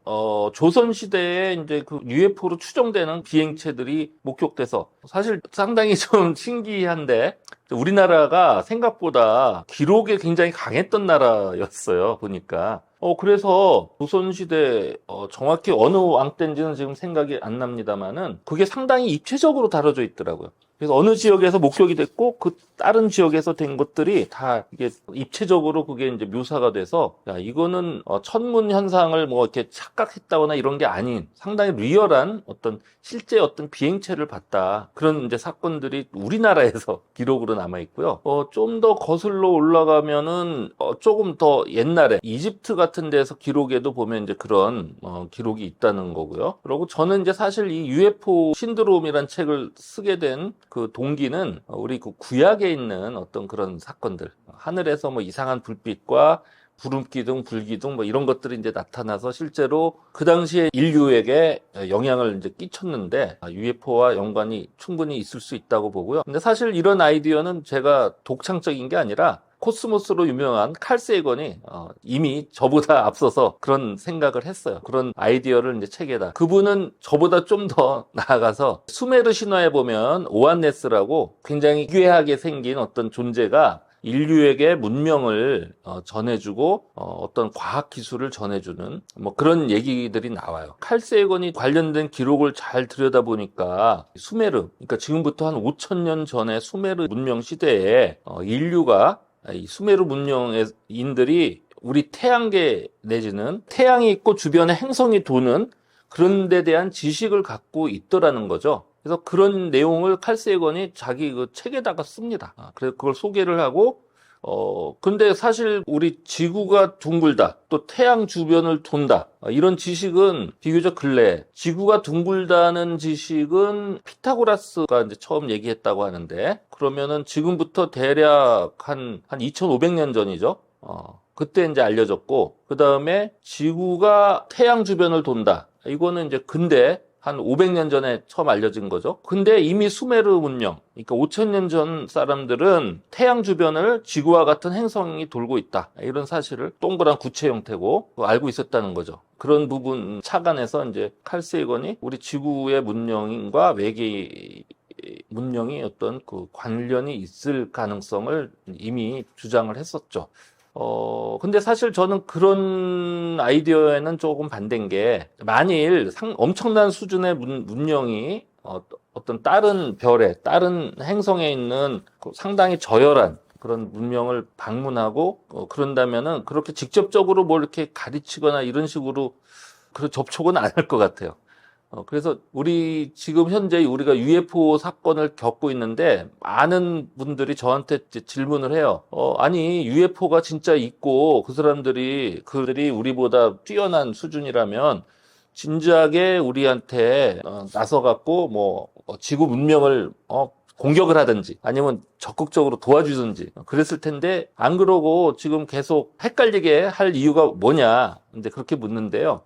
조선시대에 이제 그 UFO로 추정되는 비행체들이 목격돼서 사실 상당히 좀 신기한데, 우리나라가 생각보다 기록에 굉장히 강했던 나라였어요, 보니까. 그래서 조선시대, 정확히 어느 왕 때인지는 지금 생각이 안 납니다만은, 그게 상당히 입체적으로 다뤄져 있더라고요. 그래서 어느 지역에서 목격이 됐고 그 다른 지역에서 된 것들이 다 이게 입체적으로 그게 이제 묘사가 돼서 야 이거는 천문 현상을 뭐 이렇게 착각했다거나 이런 게 아닌 상당히 리얼한 어떤 실제 어떤 비행체를 봤다 그런 이제 사건들이 우리나라에서 기록으로 남아 있고요. 좀 더 거슬러 올라가면은 조금 더 옛날에 이집트 같은 데서 기록에도 보면 이제 그런 기록이 있다는 거고요. 그리고 저는 이제 사실 이 UFO 신드롬이란 책을 쓰게 된 그 동기는 우리 그 구약에 있는 어떤 그런 사건들, 하늘에서 뭐 이상한 불빛과 구름기둥, 불기둥 뭐 이런 것들이 이제 나타나서 실제로 그 당시에 인류에게 영향을 이제 끼쳤는데 UFO와 연관이 충분히 있을 수 있다고 보고요. 근데 사실 이런 아이디어는 제가 독창적인 게 아니라 코스모스로 유명한 칼 세이건이 이미 저보다 앞서서 그런 생각을 했어요. 그런 아이디어를 이제 책에다. 그분은 저보다 좀 더 나아가서 수메르 신화에 보면 오안네스라고 굉장히 기괴하게 생긴 어떤 존재가 인류에게 문명을 전해주고 어떤 과학 기술을 전해주는 뭐 그런 얘기들이 나와요. 칼 세이건이 관련된 기록을 잘 들여다보니까 수메르, 그러니까 지금부터 한 5,000년 전에 수메르 문명 시대에 인류가 이 수메르 문명인들이 우리 태양계 내지는 태양이 있고 주변에 행성이 도는 그런 데 대한 지식을 갖고 있더라는 거죠. 그래서 그런 내용을 칼 세이건이 자기 그 책에다가 씁니다. 그래서 그걸 소개를 하고, 근데 사실 우리 지구가 둥글다, 또 태양 주변을 돈다, 이런 지식은 비교적 근래, 지구가 둥글다는 지식은 피타고라스가 이제 처음 얘기했다고 하는데, 그러면은 지금부터 대략 한 2500년 전이죠. 그때 이제 알려졌고, 그 다음에 지구가 태양 주변을 돈다. 이거는 이제 근대, 한 500년 전에 처음 알려진 거죠. 근데 이미 수메르 문명, 그러니까 5,000년 전 사람들은 태양 주변을 지구와 같은 행성이 돌고 있다. 이런 사실을 동그란 구체 형태고 알고 있었다는 거죠. 그런 부분 착안해서 이제 칼 세이건이 우리 지구의 문명과 외계 문명이 어떤 그 관련이 있을 가능성을 이미 주장을 했었죠. 근데 사실 저는 그런 아이디어에는 조금 반대인 게, 만일 엄청난 수준의 문명이 어떤 다른 별에, 다른 행성에 있는 그 상당히 저열한 그런 문명을 방문하고, 그런다면은 그렇게 직접적으로 뭘 이렇게 가르치거나 이런 식으로 그런 접촉은 안 할 것 같아요. 그래서 우리 지금 현재 우리가 UFO 사건을 겪고 있는데 많은 분들이 저한테 질문을 해요. 아니 UFO가 진짜 있고 그 사람들이 그들이 우리보다 뛰어난 수준이라면 진지하게 우리한테 나서갖고 뭐 지구 문명을 공격을 하든지 아니면 적극적으로 도와주든지 그랬을 텐데 안 그러고 지금 계속 헷갈리게 할 이유가 뭐냐 근데 그렇게 묻는데요.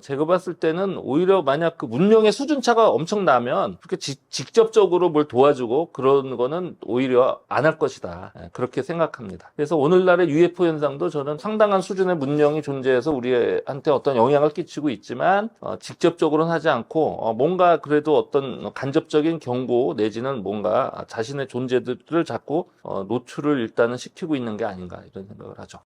제가 봤을 때는 오히려 만약 그 문명의 수준차가 엄청나면 그렇게 직접적으로 뭘 도와주고 그런 거는 오히려 안 할 것이다. 그렇게 생각합니다. 그래서 오늘날의 UFO 현상도 저는 상당한 수준의 문명이 존재해서 우리한테 어떤 영향을 끼치고 있지만 직접적으로는 하지 않고 뭔가 그래도 어떤 간접적인 경고 내지는 뭔가 자신의 존재들을 자꾸 노출을 일단은 시키고 있는 게 아닌가 이런 생각을 하죠.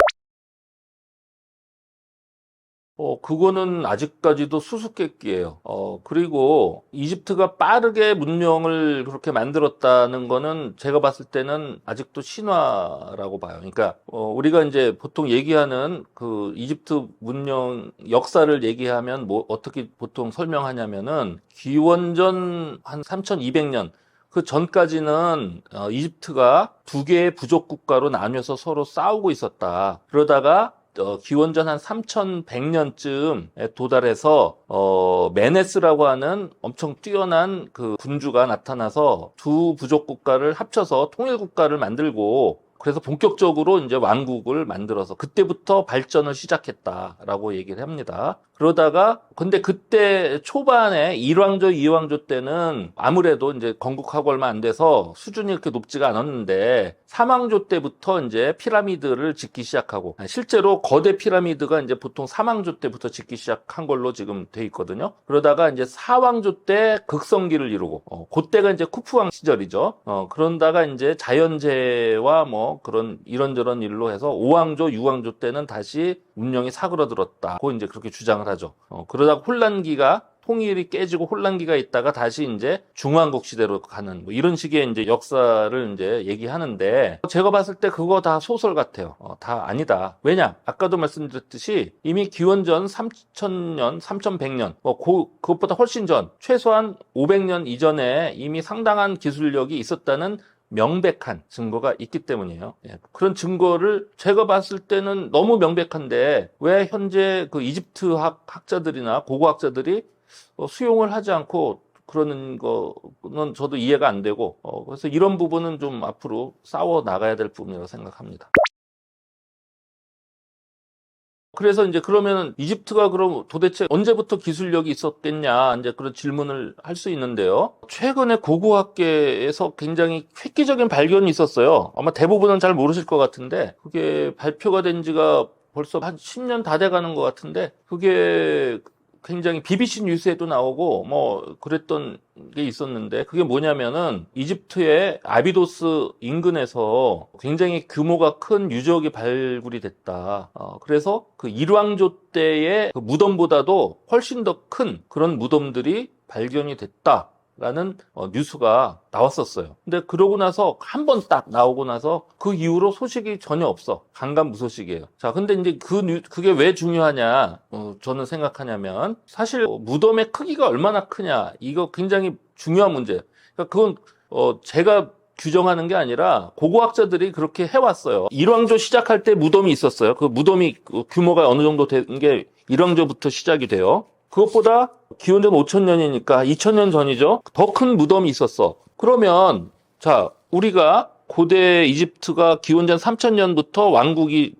그거는 아직까지도 수수께끼예요. 그리고 이집트가 빠르게 문명을 그렇게 만들었다는 거는 제가 봤을 때는 아직도 신화라고 봐요. 그러니까, 우리가 이제 보통 얘기하는 그 이집트 문명 역사를 얘기하면 뭐 어떻게 보통 설명하냐면은 기원전 한 3200년 그 전까지는 이집트가 두 개의 부족 국가로 나뉘어서 서로 싸우고 있었다. 그러다가 기원전 한 3100년쯤에 도달해서 메네스라고 하는 엄청 뛰어난 그 군주가 나타나서 두 부족 국가를 합쳐서 통일 국가를 만들고 그래서 본격적으로 이제 왕국을 만들어서 그때부터 발전을 시작했다라고 얘기를 합니다. 그러다가 근데 그때 초반에 1왕조, 2왕조 때는 아무래도 이제 건국하고 얼마 안 돼서 수준이 그렇게 높지가 않았는데 3왕조 때부터 이제 피라미드를 짓기 시작하고 실제로 거대 피라미드가 이제 보통 3왕조 때부터 짓기 시작한 걸로 지금 돼 있거든요. 그러다가 이제 4왕조 때 극성기를 이루고 그때가 이제 쿠프왕 시절이죠. 그런다가 이제 자연재해와 뭐 그런 이런저런 일로 해서 5왕조, 6왕조 때는 다시 운명이 사그러들었다. 고 이제 그렇게 주장을 하죠. 그러다가 혼란기가 통일이 깨지고 혼란기가 있다가 다시 이제 중왕국 시대로 가는 뭐 이런 식의 이제 역사를 이제 얘기하는데 제가 봤을 때 그거 다 소설 같아요. 다 아니다. 왜냐? 아까도 말씀드렸듯이 이미 기원전 3000년, 3100년, 그것보다 훨씬 전 최소한 500년 이전에 이미 상당한 기술력이 있었다는 명백한 증거가 있기 때문이에요. 그런 증거를 제가 봤을 때는 너무 명백한데 왜 현재 그 이집트 학자들이나 고고학자들이 수용을 하지 않고 그러는 거는 저도 이해가 안 되고 그래서 이런 부분은 좀 앞으로 싸워 나가야 될 부분이라고 생각합니다. 그래서 이제 그러면 이집트가 그럼 도대체 언제부터 기술력이 있었겠냐 이제 그런 질문을 할 수 있는데요. 최근에 고고학계에서 굉장히 획기적인 발견이 있었어요. 아마 대부분은 잘 모르실 것 같은데 그게 발표가 된 지가 벌써 한 10년 다 돼가는 것 같은데 그게 굉장히 BBC 뉴스에도 나오고 뭐 그랬던 게 있었는데 그게 뭐냐면은 이집트의 아비도스 인근에서 굉장히 규모가 큰 유적이 발굴이 됐다. 그래서 그 일왕조 때의 그 무덤보다도 훨씬 더 큰 그런 무덤들이 발견이 됐다. 라는 뉴스가 나왔었어요. 근데 그러고 나서 한 번 딱 나오고 나서 그 이후로 소식이 전혀 없어. 강간무소식이에요. 자, 근데 이제 그게 왜 중요하냐 저는 생각하냐면 사실 무덤의 크기가 얼마나 크냐 이거 굉장히 중요한 문제예요. 그러니까 그건 제가 규정하는 게 아니라 고고학자들이 그렇게 해왔어요. 일왕조 시작할 때 무덤이 있었어요. 그 무덤이 규모가 어느 정도 된 게 일왕조부터 시작이 돼요. 그것보다 기원전 5000년이니까 2000년 전이죠. 더 큰 무덤이 있었어. 그러면 자, 우리가 고대 이집트가 기원전 3000년부터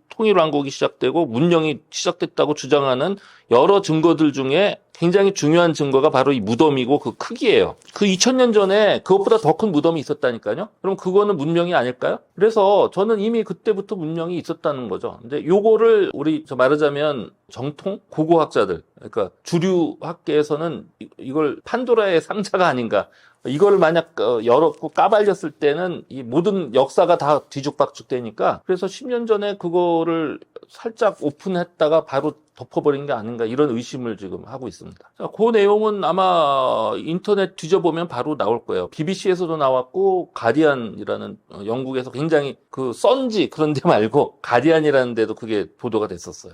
통일 왕국이 시작되고 문명이 시작됐다고 주장하는 여러 증거들 중에 굉장히 중요한 증거가 바로 이 무덤이고 그 크기예요. 그 2000년 전에 그것보다 더 큰 무덤이 있었다니까요. 그럼 그거는 문명이 아닐까요? 그래서 저는 이미 그때부터 문명이 있었다는 거죠. 근데 요거를 우리 말하자면 정통 고고학자들, 그러니까 주류 학계에서는 이걸 판도라의 상자가 아닌가. 이걸 만약 열었고 까발렸을 때는 이 모든 역사가 다 뒤죽박죽 되니까 그래서 10년 전에 그거를 살짝 오픈했다가 바로 덮어버린 게 아닌가 이런 의심을 지금 하고 있습니다. 자, 그 내용은 아마 인터넷 뒤져보면 바로 나올 거예요. BBC에서도 나왔고 가디안이라는 영국에서 굉장히 그 선지 그런 데 말고 가디안이라는 데도 그게 보도가 됐었어요.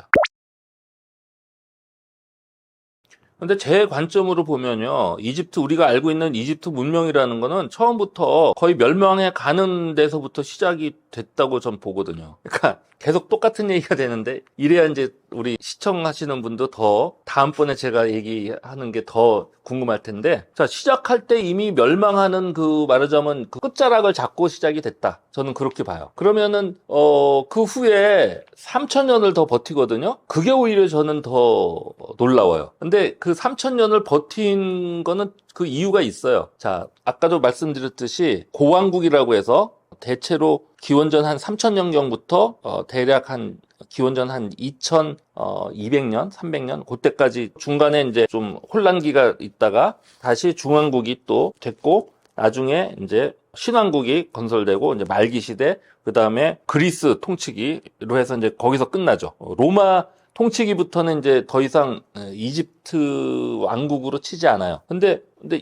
근데 제 관점으로 보면요, 우리가 알고 있는 이집트 문명이라는 거는 처음부터 거의 멸망해 가는 데서부터 시작이 됐다고 전 보거든요. 그러니까 계속 똑같은 얘기가 되는데, 이래야 이제 우리 시청하시는 분도 더 다음번에 제가 얘기하는 게 더 궁금할 텐데, 자, 시작할 때 이미 멸망하는 말하자면 그 끝자락을 잡고 시작이 됐다. 저는 그렇게 봐요. 그러면은, 그 후에 3000년을 더 버티거든요? 그게 오히려 저는 더 놀라워요. 근데 그 3000년을 버틴 거는 그 이유가 있어요. 자, 아까도 말씀드렸듯이 고왕국이라고 해서 대체로 기원전 한 3000년경부터 대략 한 기원전 한 2200년, 300년 그때까지 중간에 이제 좀 혼란기가 있다가 다시 중왕국이 또 됐고 나중에 이제 신왕국이 건설되고 이제 말기 시대 그다음에 그리스 통치기로 해서 이제 거기서 끝나죠. 로마 통치기부터는 이제 더 이상 이집트 왕국으로 치지 않아요. 근데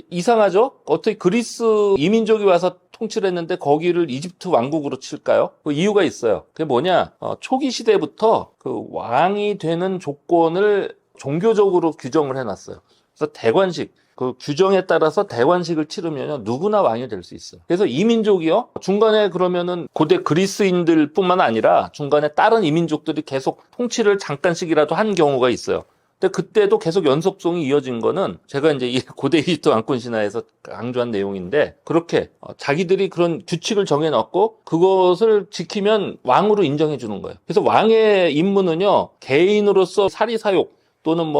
이상하죠? 어떻게 그리스 이민족이 와서 통치를 했는데 거기를 이집트 왕국으로 칠까요? 그 이유가 있어요. 그게 뭐냐? 초기 시대부터 그 왕이 되는 조건을 종교적으로 규정을 해놨어요. 그래서 대관식, 그 규정에 따라서 대관식을 치르면 누구나 왕이 될 수 있어요. 그래서 이민족이요. 중간에 그러면은 고대 그리스인들뿐만 아니라 중간에 다른 이민족들이 계속 통치를 잠깐씩이라도 한 경우가 있어요. 근데 그때도 계속 연속성이 이어진 거는 제가 이제 이 고대 이집트 왕권 신화에서 강조한 내용인데 그렇게 자기들이 그런 규칙을 정해놨고 그것을 지키면 왕으로 인정해 주는 거예요. 그래서 왕의 임무는요 개인으로서 사리사욕 또는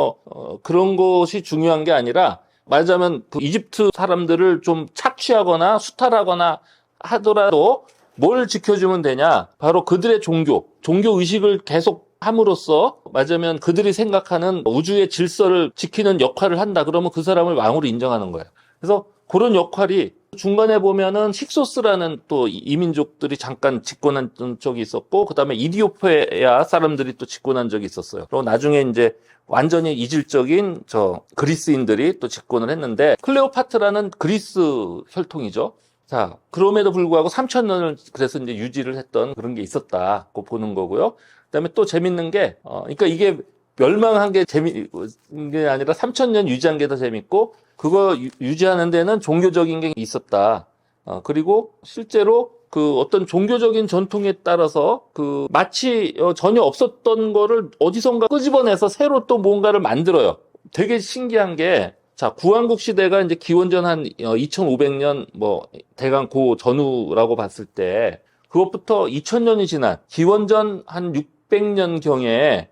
그런 것이 중요한 게 아니라 말하자면 그 이집트 사람들을 좀 착취하거나 수탈하거나 하더라도 뭘 지켜주면 되냐? 바로 그들의 종교 의식을 계속 함으로써 말하자면 그들이 생각하는 우주의 질서를 지키는 역할을 한다. 그러면 그 사람을 왕으로 인정하는 거예요. 그래서 그런 역할이 중간에 보면은 힉소스라는 또 이민족들이 잠깐 집권한 적이 있었고 그다음에 이디오피아 사람들이 또 집권한 적이 있었어요. 그리고 나중에 이제 완전히 이질적인 그리스인들이 또 집권을 했는데 클레오파트라는 그리스 혈통이죠. 자, 그럼에도 불구하고 3,000년을 그래서 이제 유지를 했던 그런 게 있었다고 보는 거고요. 그다음에 또 재밌는 게, 그러니까 이게 멸망한 게 재미있는 게 아니라 3,000년 유지한 게 더 재밌고, 그거 유지하는 데는 종교적인 게 있었다. 그리고 실제로 그 어떤 종교적인 전통에 따라서 그 마치 전혀 없었던 거를 어디선가 끄집어내서 새로 또 뭔가를 만들어요. 되게 신기한 게, 자, 구왕국 시대가 이제 기원전 한 2500년 대강 고 전후라고 봤을 때 그것부터 2000년이 지난 기원전 한 600년 경에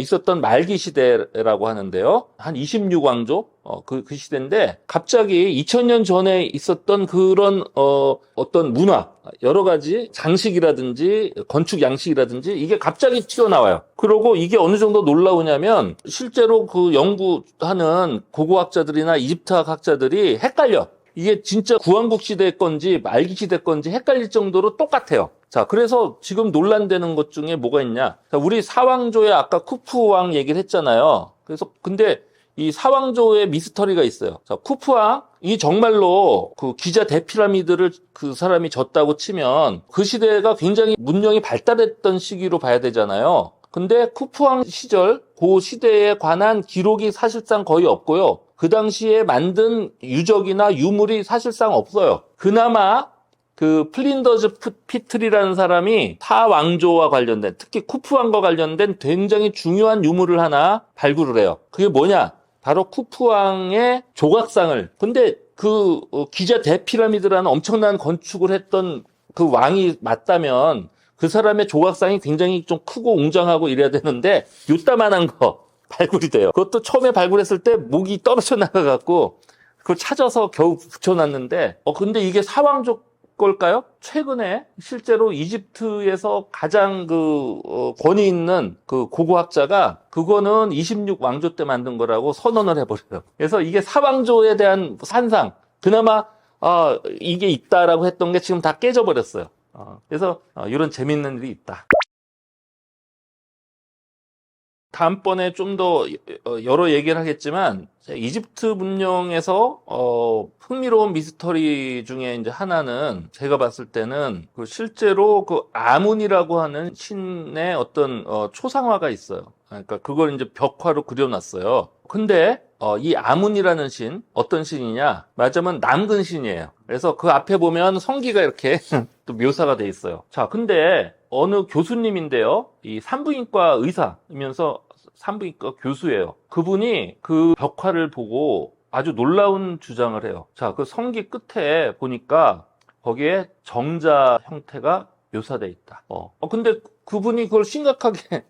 있었던 말기 시대라고 하는데요. 한 26왕조 그 시대인데 갑자기 2000년 전에 있었던 그런 어떤 문화 여러 가지 장식이라든지 건축 양식이라든지 이게 갑자기 튀어나와요. 그리고 이게 어느 정도 놀라우냐면 실제로 그 연구하는 고고학자들이나 이집트학 학자들이 헷갈려. 이게 진짜 구왕국 시대 건지 말기 시대 건지 헷갈릴 정도로 똑같아요. 자, 그래서 지금 논란되는 것 중에 뭐가 있냐? 자, 우리 사왕조의 아까 쿠푸왕 얘기를 했잖아요. 그래서 근데 이 사왕조의 미스터리가 있어요. 자, 쿠푸왕이 정말로 그 기자 대피라미드를 그 사람이 졌다고 치면 그 시대가 굉장히 문명이 발달했던 시기로 봐야 되잖아요. 근데 쿠푸왕 시절 그 시대에 관한 기록이 사실상 거의 없고요. 그 당시에 만든 유적이나 유물이 사실상 없어요. 그나마 그 플린더즈 피틀이라는 사람이 타 왕조와 관련된 특히 쿠푸왕과 관련된 굉장히 중요한 유물을 하나 발굴을 해요. 그게 뭐냐? 바로 쿠푸왕의 조각상을. 근데 그 기자 대피라미드라는 엄청난 건축을 했던 그 왕이 맞다면 그 사람의 조각상이 굉장히 좀 크고 웅장하고 이래야 되는데 요따만한 거 발굴이 돼요. 그것도 처음에 발굴했을 때 목이 떨어져 나가갖고 그걸 찾아서 겨우 붙여놨는데 근데 이게 사왕조 걸까요? 최근에 실제로 이집트에서 가장 권위 있는 그 고고학자가 그거는 26왕조 때 만든 거라고 선언을 해버려요. 그래서 이게 사왕조에 대한 산상, 그나마 이게 있다라고 했던 게 지금 다 깨져버렸어요. 그래서 이런 재밌는 일이 있다. 다음번에 좀 더 여러 얘기를 하겠지만 이집트 문명에서 흥미로운 미스터리 중에 이제 하나는 제가 봤을 때는 그 실제로 그 아문이라고 하는 신의 어떤 초상화가 있어요. 그러니까 그걸 이제 벽화로 그려놨어요. 근데 이 아문이라는 신 어떤 신이냐? 말하자면 남근 신이에요. 그래서 그 앞에 보면 성기가 이렇게 또 묘사가 돼 있어요. 자, 근데 어느 교수님인데요. 이 산부인과 의사이면서 산부인과 교수예요. 그분이 그 벽화를 보고 아주 놀라운 주장을 해요. 자, 그 성기 끝에 보니까 거기에 정자 형태가 묘사돼 있다. 근데 그분이 그걸 심각하게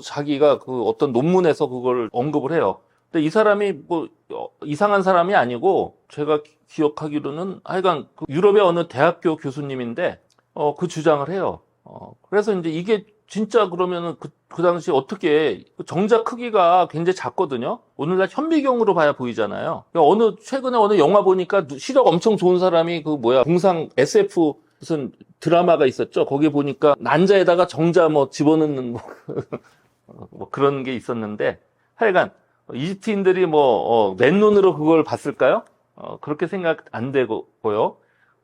자기가 그 어떤 논문에서 그걸 언급을 해요. 근데 이 사람이 이상한 사람이 아니고 제가 기억하기로는 하여간 그 유럽의 어느 대학교 교수님인데 그 주장을 해요. 그래서 이제 이게 진짜 그러면은 그 당시 어떻게 정자 크기가 굉장히 작거든요. 오늘날 현미경으로 봐야 보이잖아요. 최근에 어느 영화 보니까 시력 엄청 좋은 사람이 공상 SF 무슨 드라마가 있었죠. 거기 보니까 난자에다가 정자 집어넣는 그런 게 있었는데 하여간 이집트인들이 맨눈으로 그걸 봤을까요? 그렇게 생각 안 되고요.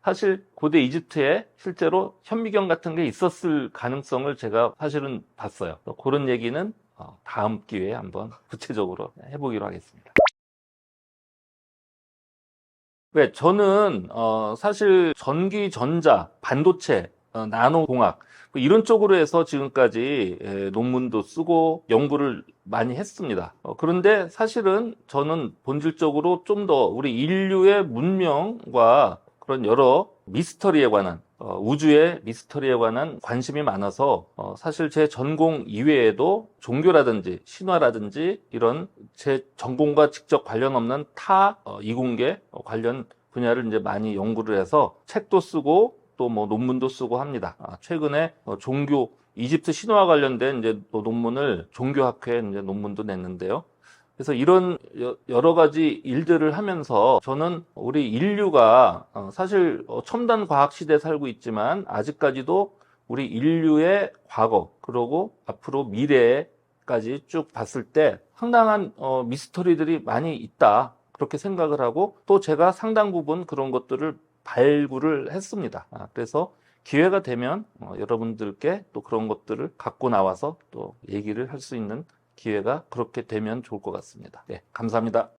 사실 고대 이집트에 실제로 현미경 같은 게 있었을 가능성을 제가 사실은 봤어요. 그런 얘기는 다음 기회에 한번 구체적으로 해보기로 하겠습니다. 왜 저는 사실 전기, 전자, 반도체, 나노공학 이런 쪽으로 해서 지금까지 논문도 쓰고 연구를 많이 했습니다. 그런데 사실은 저는 본질적으로 좀 더 우리 인류의 문명과 그런 여러 미스터리에 관한 우주의 미스터리에 관한 관심이 많아서 사실 제 전공 이외에도 종교라든지 신화라든지 이런 제 전공과 직접 관련 없는 타 이공계 관련 분야를 이제 많이 연구를 해서 책도 쓰고 또 뭐 논문도 쓰고 합니다. 최근에 종교 이집트 신화 관련된 이제 또 논문을 종교학회에 이제 논문도 냈는데요. 그래서 이런 여러 가지 일들을 하면서 저는 우리 인류가 사실 첨단 과학 시대에 살고 있지만 아직까지도 우리 인류의 과거 그리고 앞으로 미래까지 쭉 봤을 때 상당한 미스터리들이 많이 있다. 그렇게 생각을 하고 또 제가 상당 부분 그런 것들을 발굴을 했습니다. 그래서 기회가 되면 여러분들께 또 그런 것들을 갖고 나와서 또 얘기를 할 수 있는 기회가 그렇게 되면 좋을 것 같습니다. 네, 감사합니다.